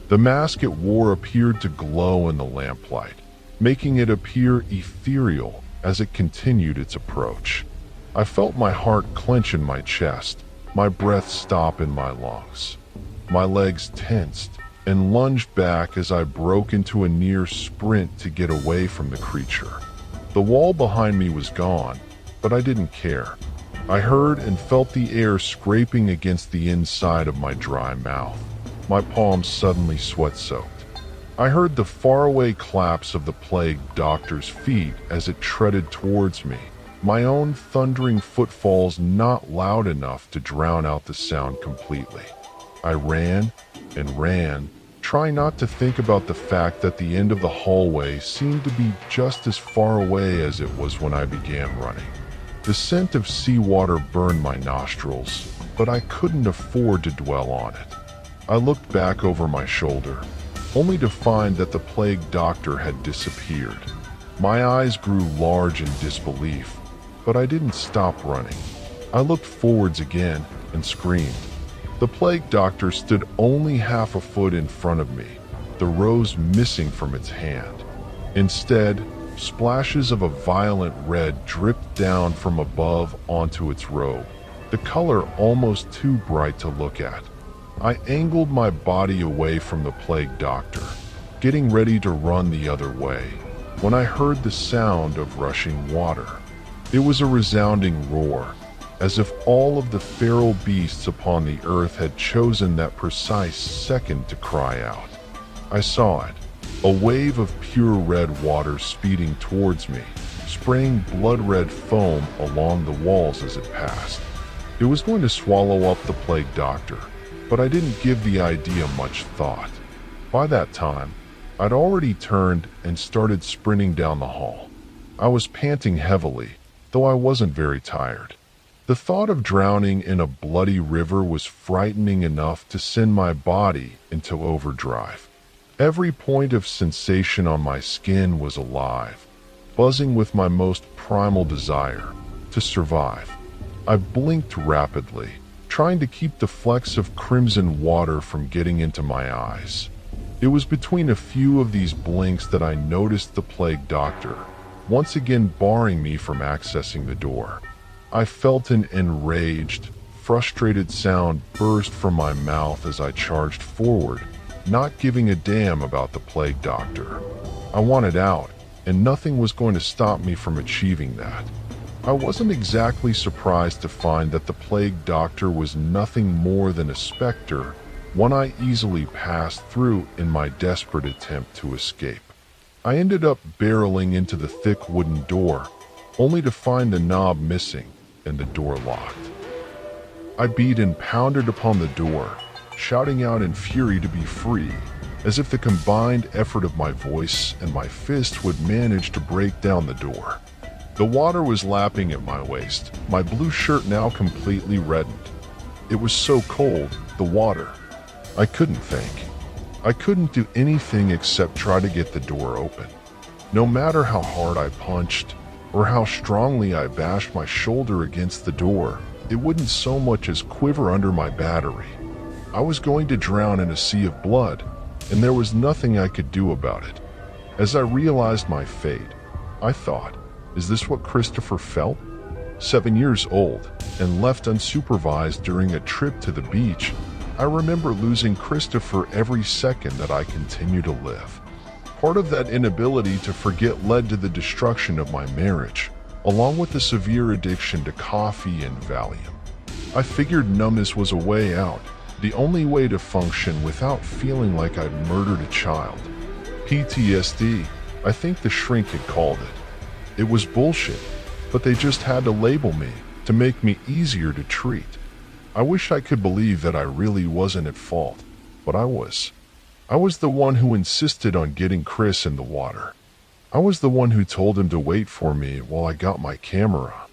The mask it wore appeared to glow in the lamplight, making it appear ethereal as it continued its approach. I felt my heart clench in my chest, my breath stop in my lungs. My legs tensed and lunged back as I broke into a near sprint to get away from the creature. The wall behind me was gone, but I didn't care. I heard and felt the air scraping against the inside of my dry mouth, my palms suddenly sweat-soaked. I heard the faraway claps of the plague doctor's feet as it treaded towards me, my own thundering footfalls not loud enough to drown out the sound completely. I ran and ran, trying not to think about the fact that the end of the hallway seemed to be just as far away as it was when I began running. The scent of seawater burned my nostrils, but I couldn't afford to dwell on it. I looked back over my shoulder, only to find that the plague doctor had disappeared. My eyes grew large in disbelief, but I didn't stop running. I looked forwards again and screamed. The plague doctor stood only half a foot in front of me, the rose missing from its hand. Instead, splashes of a violent red dripped down from above onto its robe, the color almost too bright to look at. I angled my body away from the plague doctor, getting ready to run the other way, when I heard the sound of rushing water. It was a resounding roar, as if all of the feral beasts upon the earth had chosen that precise second to cry out. I saw it, a wave of pure red water speeding towards me, spraying blood-red foam along the walls as it passed. It was going to swallow up the plague doctor, but I didn't give the idea much thought. By that time, I'd already turned and started sprinting down the hall. I was panting heavily, though I wasn't very tired. The thought of drowning in a bloody river was frightening enough to send my body into overdrive. Every point of sensation on my skin was alive, buzzing with my most primal desire to survive. I blinked rapidly, trying to keep the flecks of crimson water from getting into my eyes. It was between a few of these blinks that I noticed the plague doctor, once again barring me from accessing the door. I felt an enraged, frustrated sound burst from my mouth as I charged forward, not giving a damn about the plague doctor. I wanted out, and nothing was going to stop me from achieving that. I wasn't exactly surprised to find that the plague doctor was nothing more than a specter, one I easily passed through in my desperate attempt to escape. I ended up barreling into the thick wooden door, only to find the knob missing and the door locked. I beat and pounded upon the door, shouting out in fury to be free, as if the combined effort of my voice and my fist would manage to break down the door. The water was lapping at my waist, my blue shirt now completely reddened. It was so cold, the water. I couldn't think. I couldn't do anything except try to get the door open. No matter how hard I punched, or how strongly I bashed my shoulder against the door, it wouldn't so much as quiver under my battery. I was going to drown in a sea of blood, and there was nothing I could do about it. As I realized my fate, I thought, is this what Christopher felt? 7 years old, and left unsupervised during a trip to the beach, I remember losing Christopher every second that I continue to live. Part of that inability to forget led to the destruction of my marriage, along with the severe addiction to coffee and Valium. I figured numbness was a way out, the only way to function without feeling like I'd murdered a child. PTSD, I think the shrink had called it. It was bullshit, but they just had to label me to make me easier to treat. I wish I could believe that I really wasn't at fault, but I was. I was the one who insisted on getting Chris in the water. I was the one who told him to wait for me while I got my camera.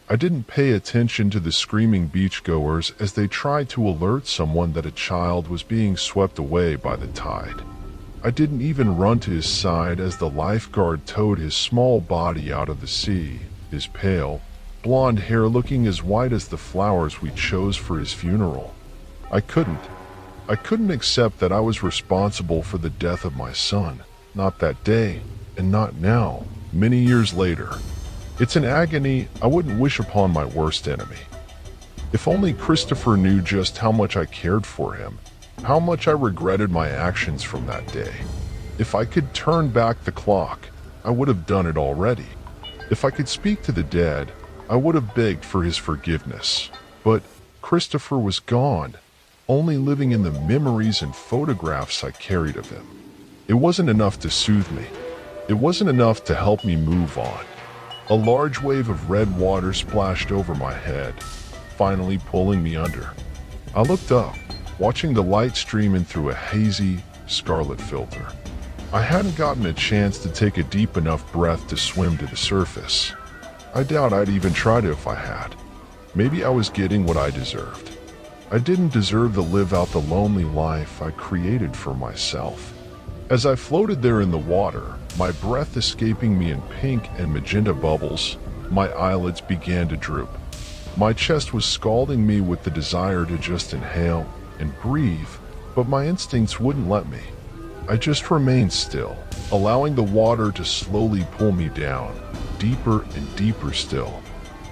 I didn't pay attention to the screaming beachgoers as they tried to alert someone that a child was being swept away by the tide. I didn't even run to his side as the lifeguard towed his small body out of the sea, his pale, blonde hair looking as white as the flowers we chose for his funeral. I couldn't accept that I was responsible for the death of my son, not that day, and not now, many years later. It's an agony I wouldn't wish upon my worst enemy. If only Christopher knew just how much I cared for him, how much I regretted my actions from that day. If I could turn back the clock, I would have done it already. If I could speak to the dead, I would have begged for his forgiveness. But Christopher was gone, only living in the memories and photographs I carried of him. It wasn't enough to soothe me. It wasn't enough to help me move on. A large wave of red water splashed over my head, finally pulling me under. I looked up, watching the light stream in through a hazy, scarlet filter. I hadn't gotten a chance to take a deep enough breath to swim to the surface. I doubt I'd even tried it if I had. Maybe I was getting what I deserved. I didn't deserve to live out the lonely life I created for myself. As I floated there in the water, my breath escaping me in pink and magenta bubbles, my eyelids began to droop. My chest was scalding me with the desire to just inhale and breathe, but my instincts wouldn't let me. I just remained still, allowing the water to slowly pull me down, deeper and deeper still.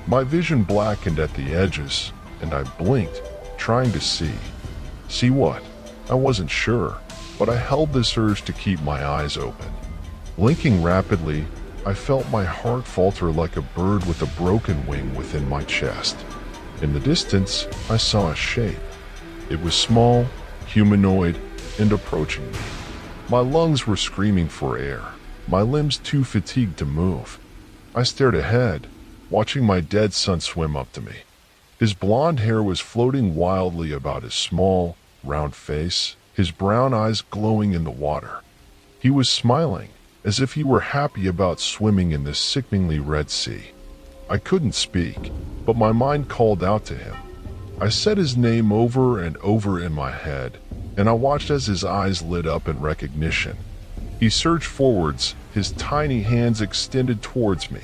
My vision blackened at the edges, and I blinked, trying to see. See what? I wasn't sure, but I held this urge to keep my eyes open. Blinking rapidly, I felt my heart falter like a bird with a broken wing within my chest. In the distance, I saw a shape. It was small, humanoid, and approaching me. My lungs were screaming for air, my limbs too fatigued to move. I stared ahead, watching my dead son swim up to me. His blonde hair was floating wildly about his small, round face, his brown eyes glowing in the water. He was smiling, as if he were happy about swimming in this sickeningly red sea. I couldn't speak, but my mind called out to him. I said his name over and over in my head, and I watched as his eyes lit up in recognition. He surged forwards, his tiny hands extended towards me.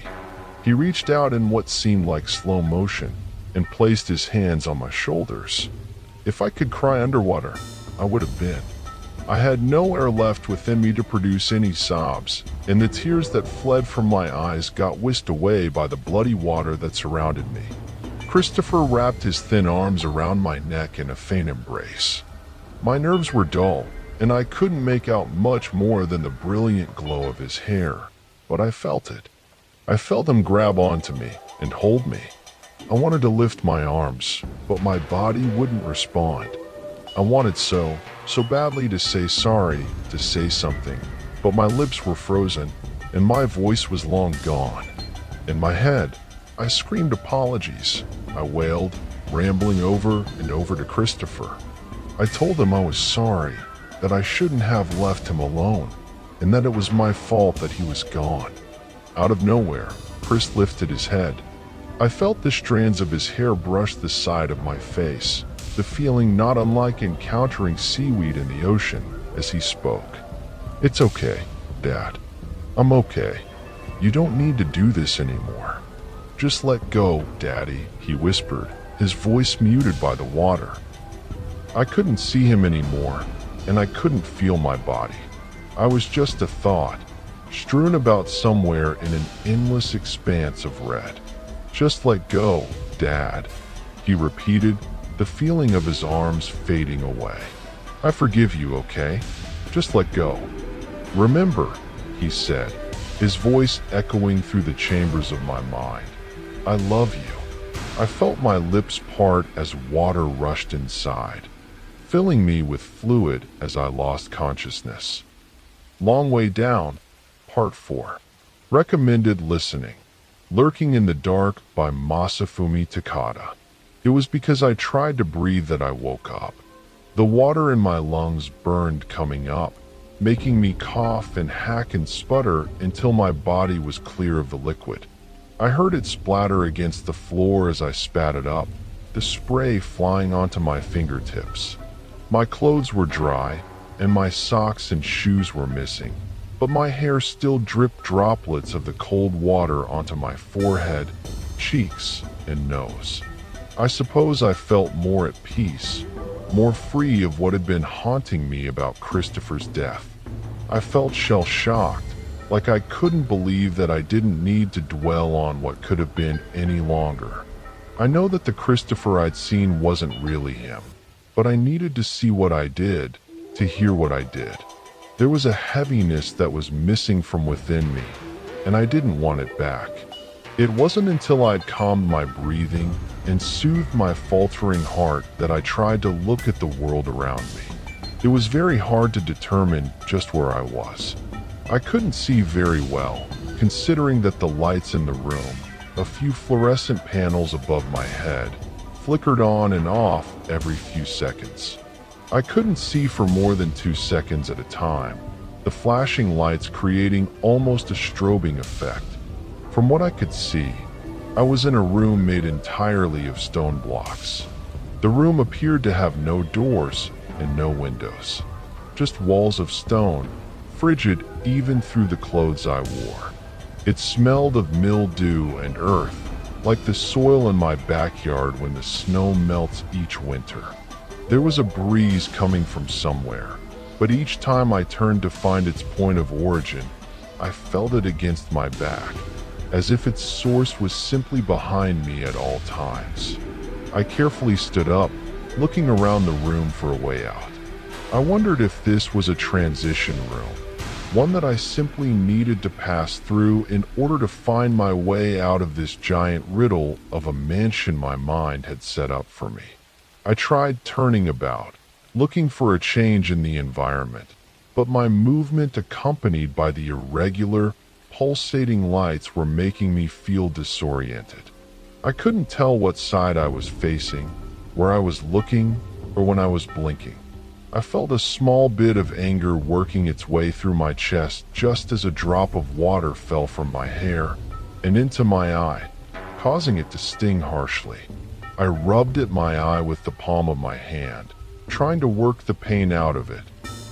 He reached out in what seemed like slow motion and placed his hands on my shoulders. If I could cry underwater, I would have been. I had no air left within me to produce any sobs, and the tears that fled from my eyes got whisked away by the bloody water that surrounded me. Christopher wrapped his thin arms around my neck in a faint embrace. My nerves were dull, and I couldn't make out much more than the brilliant glow of his hair, but I felt it. I felt him grab onto me and hold me. I wanted to lift my arms, but my body wouldn't respond. I wanted so badly to say sorry, to say something, but my lips were frozen, and my voice was long gone. In my head, I screamed apologies. I wailed, rambling over and over to Christopher. I told him I was sorry, that I shouldn't have left him alone, and that it was my fault that he was gone. Out of nowhere, Chris lifted his head. I felt the strands of his hair brush the side of my face, the feeling not unlike encountering seaweed in the ocean, as he spoke. "It's okay, Dad. I'm okay. You don't need to do this anymore. Just let go, Daddy," he whispered, his voice muted by the water. I couldn't see him anymore, and I couldn't feel my body. I was just a thought, strewn about somewhere in an endless expanse of red. "Just let go, Dad," he repeated, the feeling of his arms fading away. "I forgive you, okay? Just let go. Remember," he said, his voice echoing through the chambers of my mind. "I love you." I felt my lips part as water rushed inside, filling me with fluid as I lost consciousness. Long Way Down, Part 4. Recommended listening. Lurking in the Dark by Masafumi Takada. It was because I tried to breathe that I woke up. The water in my lungs burned coming up, making me cough and hack and sputter until my body was clear of the liquid. I heard it splatter against the floor as I spat it up, the spray flying onto my fingertips. My clothes were dry, and my socks and shoes were missing, but my hair still dripped droplets of the cold water onto my forehead, cheeks, and nose. I suppose I felt more at peace, more free of what had been haunting me about Christopher's death. I felt shell-shocked, like I couldn't believe that I didn't need to dwell on what could have been any longer. I know that the Christopher I'd seen wasn't really him, but I needed to see what I did, to hear what I did. There was a heaviness that was missing from within me, and I didn't want it back. It wasn't until I'd calmed my breathing and soothed my faltering heart that I tried to look at the world around me. It was very hard to determine just where I was. I couldn't see very well, considering that the lights in the room, a few fluorescent panels above my head, flickered on and off every few seconds. I couldn't see for more than 2 seconds at a time, the flashing lights creating almost a strobing effect. From what I could see, I was in a room made entirely of stone blocks. The room appeared to have no doors and no windows, just walls of stone, frigid even through the clothes I wore. It smelled of mildew and earth, like the soil in my backyard when the snow melts each winter. There was a breeze coming from somewhere, but each time I turned to find its point of origin, I felt it against my back, as if its source was simply behind me at all times. I carefully stood up, looking around the room for a way out. I wondered if this was a transition room, one that I simply needed to pass through in order to find my way out of this giant riddle of a mansion my mind had set up for me. I tried turning about, looking for a change in the environment, but my movement accompanied by the irregular, pulsating lights were making me feel disoriented. I couldn't tell what side I was facing, where I was looking, or when I was blinking. I felt a small bit of anger working its way through my chest just as a drop of water fell from my hair and into my eye, causing it to sting harshly. I rubbed at my eye with the palm of my hand, trying to work the pain out of it,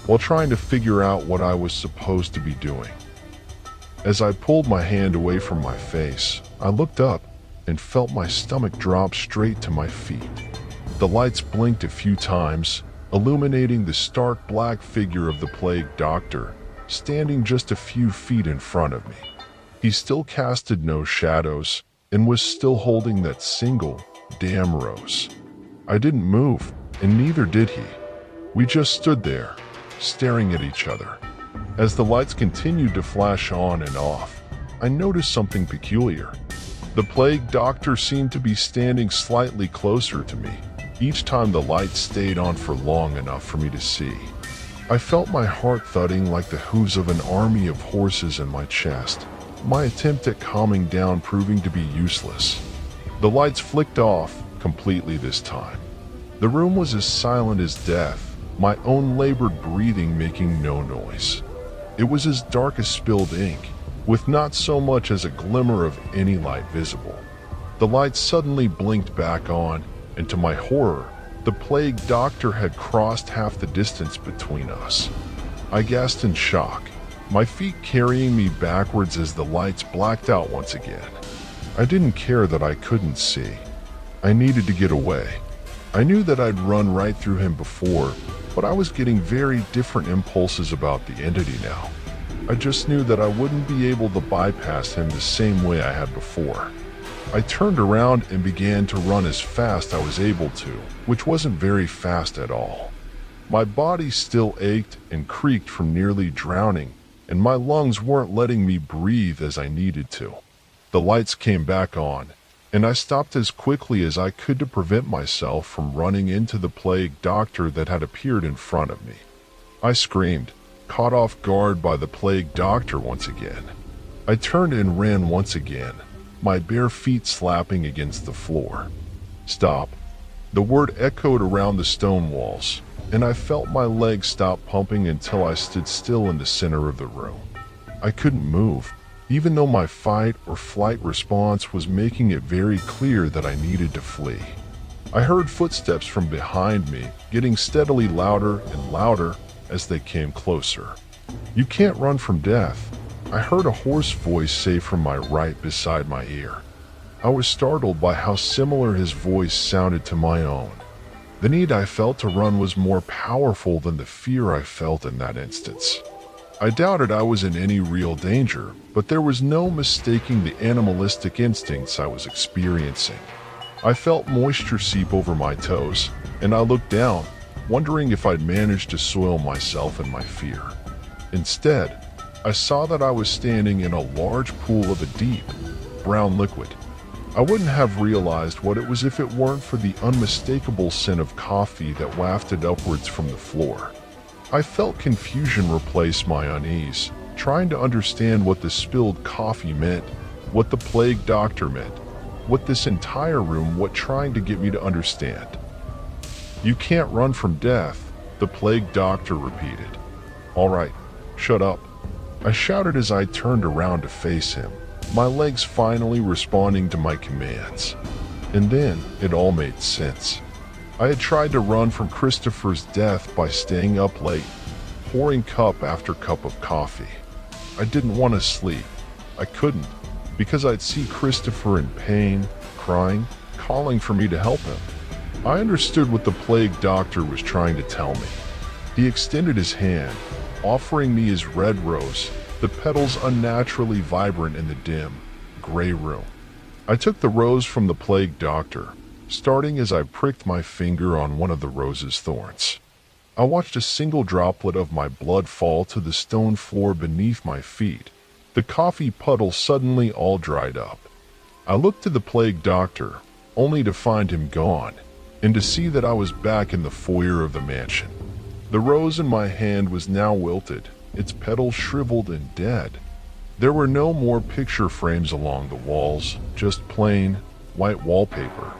while trying to figure out what I was supposed to be doing. As I pulled my hand away from my face, I looked up and felt my stomach drop straight to my feet. The lights blinked a few times, illuminating the stark black figure of the plague doctor, standing just a few feet in front of me. He still casted no shadows and was still holding that single damn rose. I didn't move, and neither did he. We just stood there, staring at each other. As the lights continued to flash on and off, I noticed something peculiar. The plague doctor seemed to be standing slightly closer to me, each time the lights stayed on for long enough for me to see. I felt my heart thudding like the hooves of an army of horses in my chest, my attempt at calming down proving to be useless. The lights flicked off completely this time. The room was as silent as death, my own labored breathing making no noise. It was as dark as spilled ink, with not so much as a glimmer of any light visible. The lights suddenly blinked back on, and to my horror, the plague doctor had crossed half the distance between us. I gasped in shock, my feet carrying me backwards as the lights blacked out once again. I didn't care that I couldn't see. I needed to get away. I knew that I'd run right through him before, but I was getting very different impulses about the entity now. I just knew that I wouldn't be able to bypass him the same way I had before. I turned around and began to run as fast I was able to, which wasn't very fast at all. My body still ached and creaked from nearly drowning, and my lungs weren't letting me breathe as I needed to. The lights came back on, and I stopped as quickly as I could to prevent myself from running into the plague doctor that had appeared in front of me. I screamed, caught off guard by the plague doctor once again. I turned and ran once again, my bare feet slapping against the floor. Stop. The word echoed around the stone walls, and I felt my legs stop pumping until I stood still in the center of the room. I couldn't move, even though my fight or flight response was making it very clear that I needed to flee. I heard footsteps from behind me, getting steadily louder and louder as they came closer. "You can't run from death," I heard a hoarse voice say from my right beside my ear. I was startled by how similar his voice sounded to my own. The need I felt to run was more powerful than the fear I felt in that instance. I doubted I was in any real danger, but there was no mistaking the animalistic instincts I was experiencing. I felt moisture seep over my toes, and I looked down, wondering if I'd managed to soil myself in my fear. Instead, I saw that I was standing in a large pool of a deep, brown liquid. I wouldn't have realized what it was if it weren't for the unmistakable scent of coffee that wafted upwards from the floor. I felt confusion replace my unease, trying to understand what the spilled coffee meant, what the plague doctor meant, what this entire room was trying to get me to understand. "You can't run from death," the plague doctor repeated. "All right, shut up," I shouted as I turned around to face him, my legs finally responding to my commands. And then it all made sense. I had tried to run from Christopher's death by staying up late, pouring cup after cup of coffee. I didn't want to sleep. I couldn't, because I'd see Christopher in pain, crying, calling for me to help him. I understood what the plague doctor was trying to tell me. He extended his hand, offering me his red rose, the petals unnaturally vibrant in the dim, gray room. I took the rose from the plague doctor, starting as I pricked my finger on one of the rose's thorns. I watched a single droplet of my blood fall to the stone floor beneath my feet. The coffee puddle suddenly all dried up. I looked to the plague doctor, only to find him gone, and to see that I was back in the foyer of the mansion. The rose in my hand was now wilted, its petals shriveled and dead. There were no more picture frames along the walls, just plain, white wallpaper.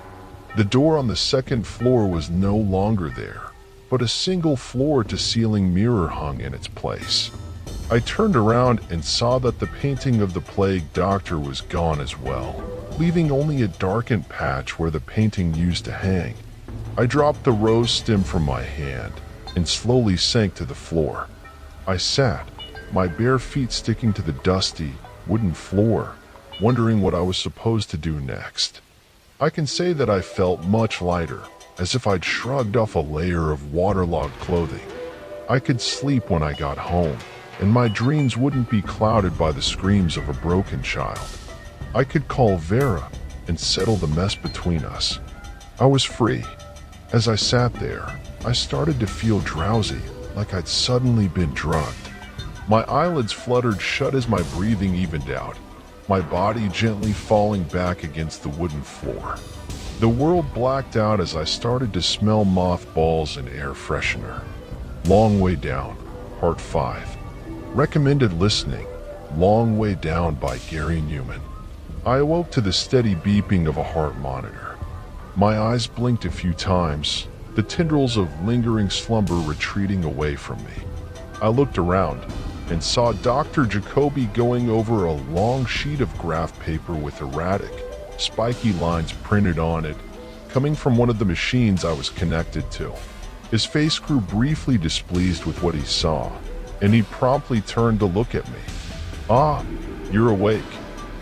The door on the second floor was no longer there, but a single floor-to-ceiling mirror hung in its place. I turned around and saw that the painting of the plague doctor was gone as well, leaving only a darkened patch where the painting used to hang. I dropped the rose stem from my hand and slowly sank to the floor. I sat, my bare feet sticking to the dusty, wooden floor, wondering what I was supposed to do next. I can say that I felt much lighter, as if I'd shrugged off a layer of waterlogged clothing. I could sleep when I got home, and my dreams wouldn't be clouded by the screams of a broken child. I could call Vera and settle the mess between us. I was free. As I sat there, I started to feel drowsy, like I'd suddenly been drugged. My eyelids fluttered shut as my breathing evened out, my body gently falling back against the wooden floor. The world blacked out as I started to smell mothballs and air freshener. Long Way Down, Part 5. Recommended listening, Long Way Down by Gary Newman. I awoke to the steady beeping of a heart monitor. My eyes blinked a few times, the tendrils of lingering slumber retreating away from me. I looked around and saw Dr. Jacoby going over a long sheet of graph paper with erratic, spiky lines printed on it, coming from one of the machines I was connected to. His face grew briefly displeased with what he saw, and he promptly turned to look at me. "Ah, you're awake,"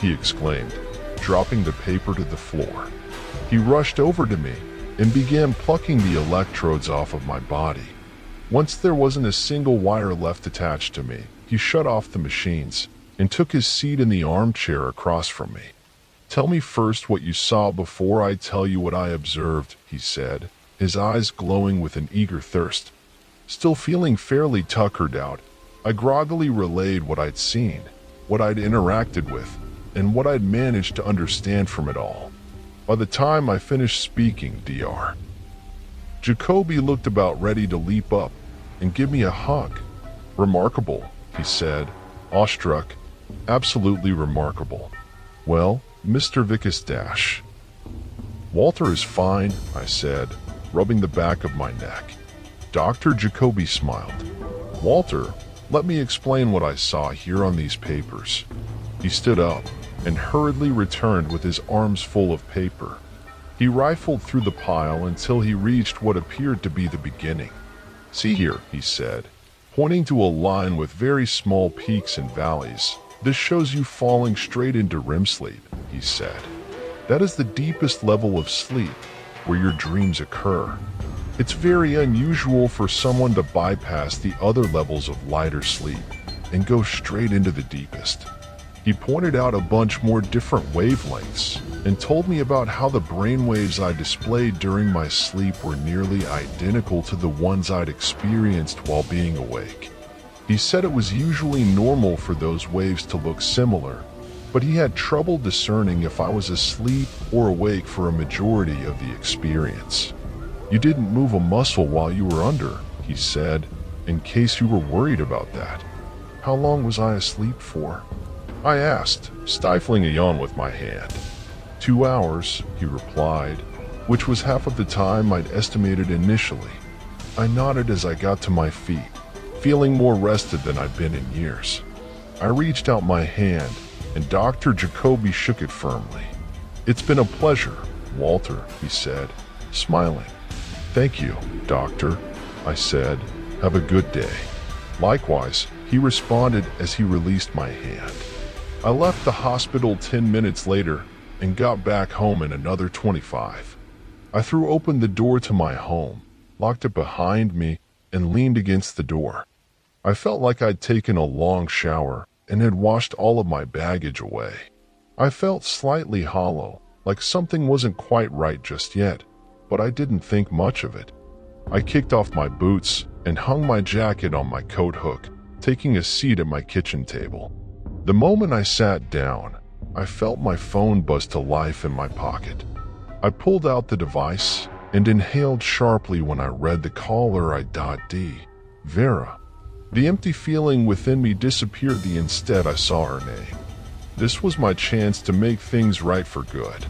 he exclaimed, dropping the paper to the floor. He rushed over to me and began plucking the electrodes off of my body. Once there wasn't a single wire left attached to me, he shut off the machines and took his seat in the armchair across from me. "Tell me first what you saw before I tell you what I observed," he said, his eyes glowing with an eager thirst. Still feeling fairly tuckered out, I groggily relayed what I'd seen, what I'd interacted with, and what I'd managed to understand from it all. By the time I finished speaking, Dr. Jacoby looked about ready to leap up and give me a hug. "Remarkable," he said, awestruck. "Absolutely remarkable. Well, Mr. Vicus Walter is fine," I said, rubbing the back of my neck. Dr. Jacoby smiled. "Walter, let me explain what I saw here on these papers." He stood up and hurriedly returned with his arms full of paper. He rifled through the pile until he reached what appeared to be the beginning. "See here," he said, pointing to a line with very small peaks and valleys. "This shows you falling straight into REM sleep," he said. "That is the deepest level of sleep, where your dreams occur. It's very unusual for someone to bypass the other levels of lighter sleep and go straight into the deepest." He pointed out a bunch more different wavelengths and told me about how the brainwaves I displayed during my sleep were nearly identical to the ones I'd experienced while being awake. He said it was usually normal for those waves to look similar, but he had trouble discerning if I was asleep or awake for a majority of the experience. "You didn't move a muscle while you were under," he said, "in case you were worried about that." "How long was I asleep for?" I asked, stifling a yawn with my hand. 2 hours, he replied, which was half of the time I'd estimated initially. I nodded as I got to my feet, feeling more rested than I'd been in years. I reached out my hand, and Dr. Jacoby shook it firmly. "It's been a pleasure, Walter," he said, smiling. "Thank you, Doctor," I said. "Have a good day." "Likewise," he responded as he released my hand. I left the hospital 10 minutes later and got back home in another 25. I threw open the door to my home, locked it behind me, and leaned against the door. I felt like I'd taken a long shower and had washed all of my baggage away. I felt slightly hollow, like something wasn't quite right just yet, but I didn't think much of it. I kicked off my boots and hung my jacket on my coat hook, taking a seat at my kitchen table. The moment I sat down, I felt my phone buzz to life in my pocket. I pulled out the device and inhaled sharply when I read the caller ID, Vera. The empty feeling within me disappeared the instant I saw her name. This was my chance to make things right for good.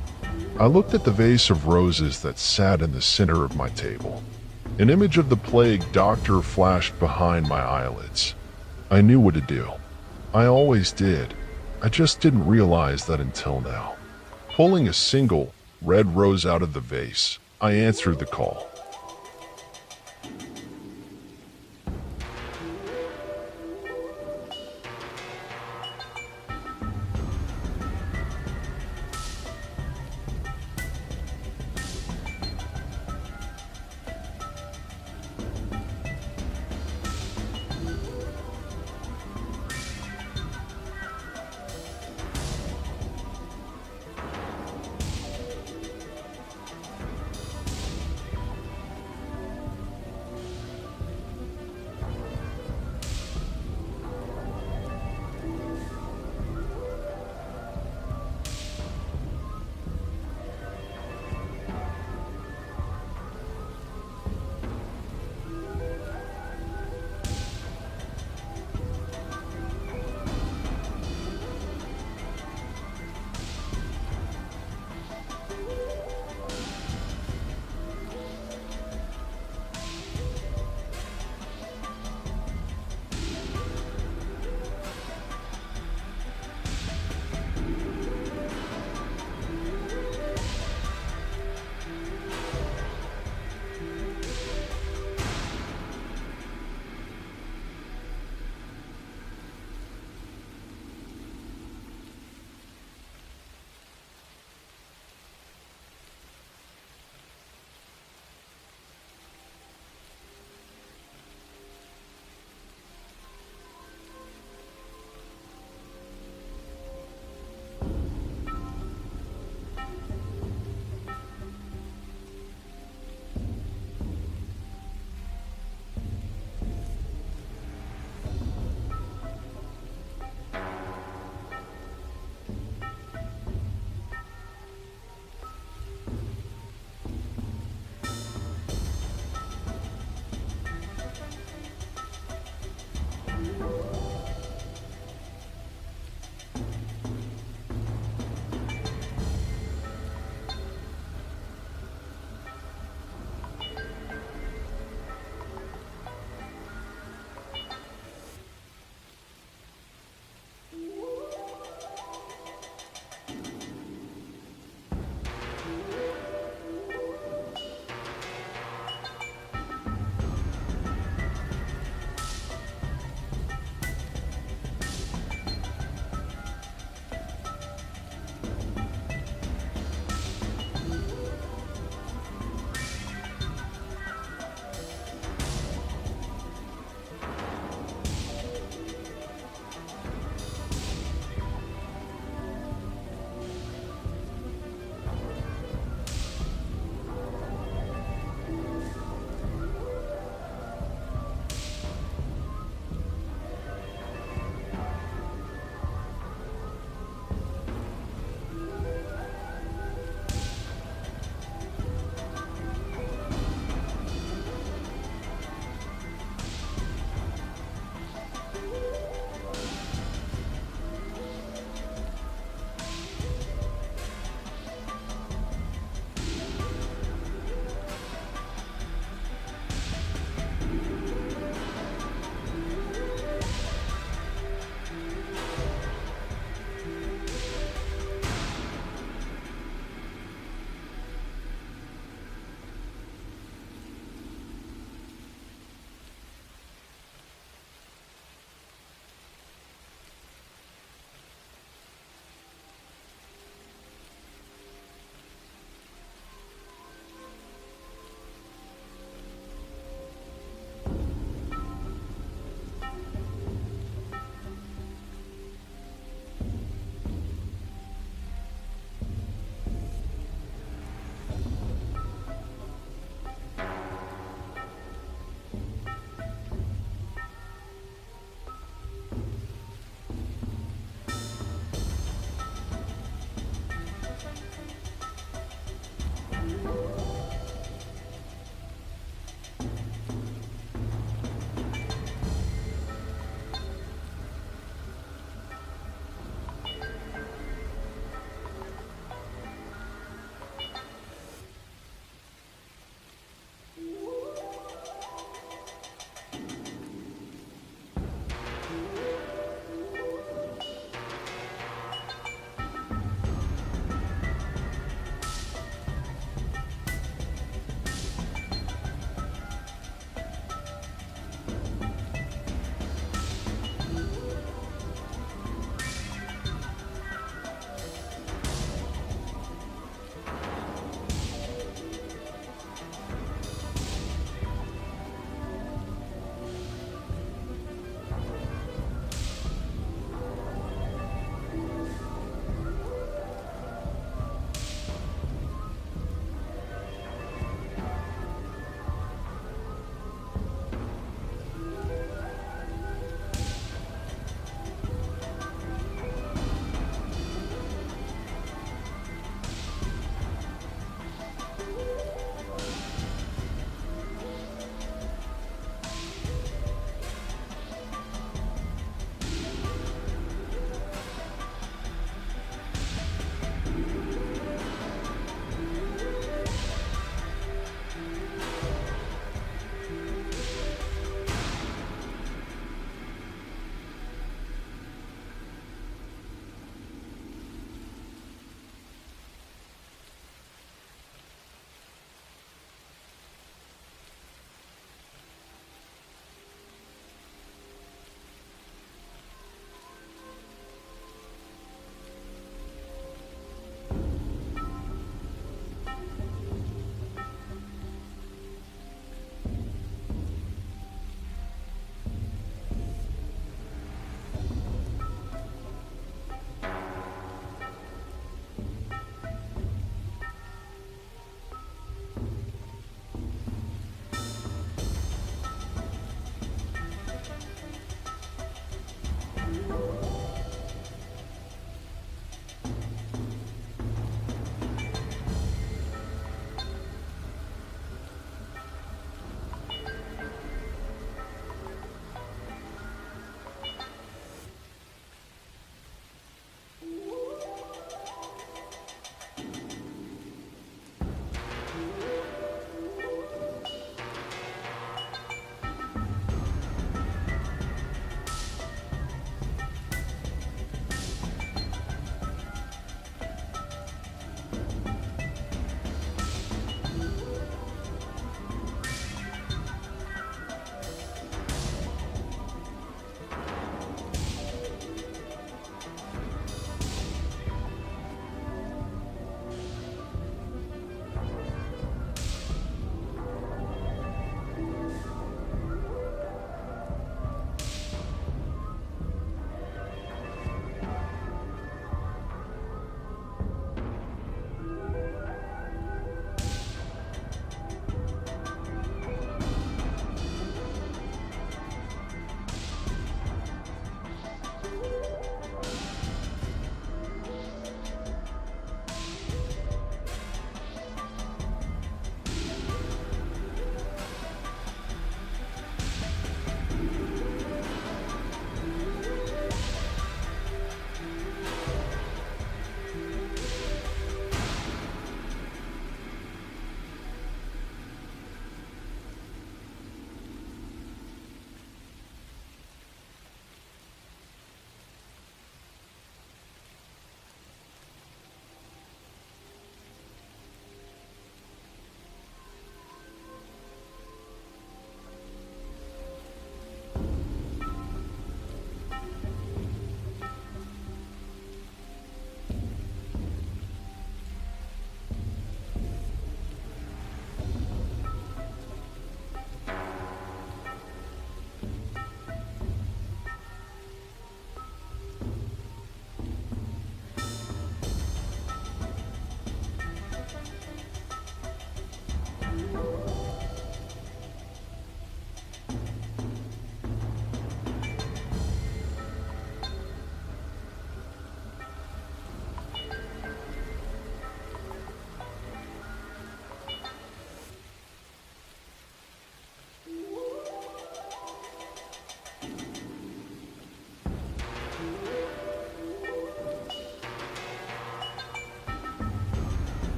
I looked at the vase of roses that sat in the center of my table. An image of the plague doctor flashed behind my eyelids. I knew what to do. I always did. I just didn't realize that until now. Pulling a single red rose out of the vase, I answered the call.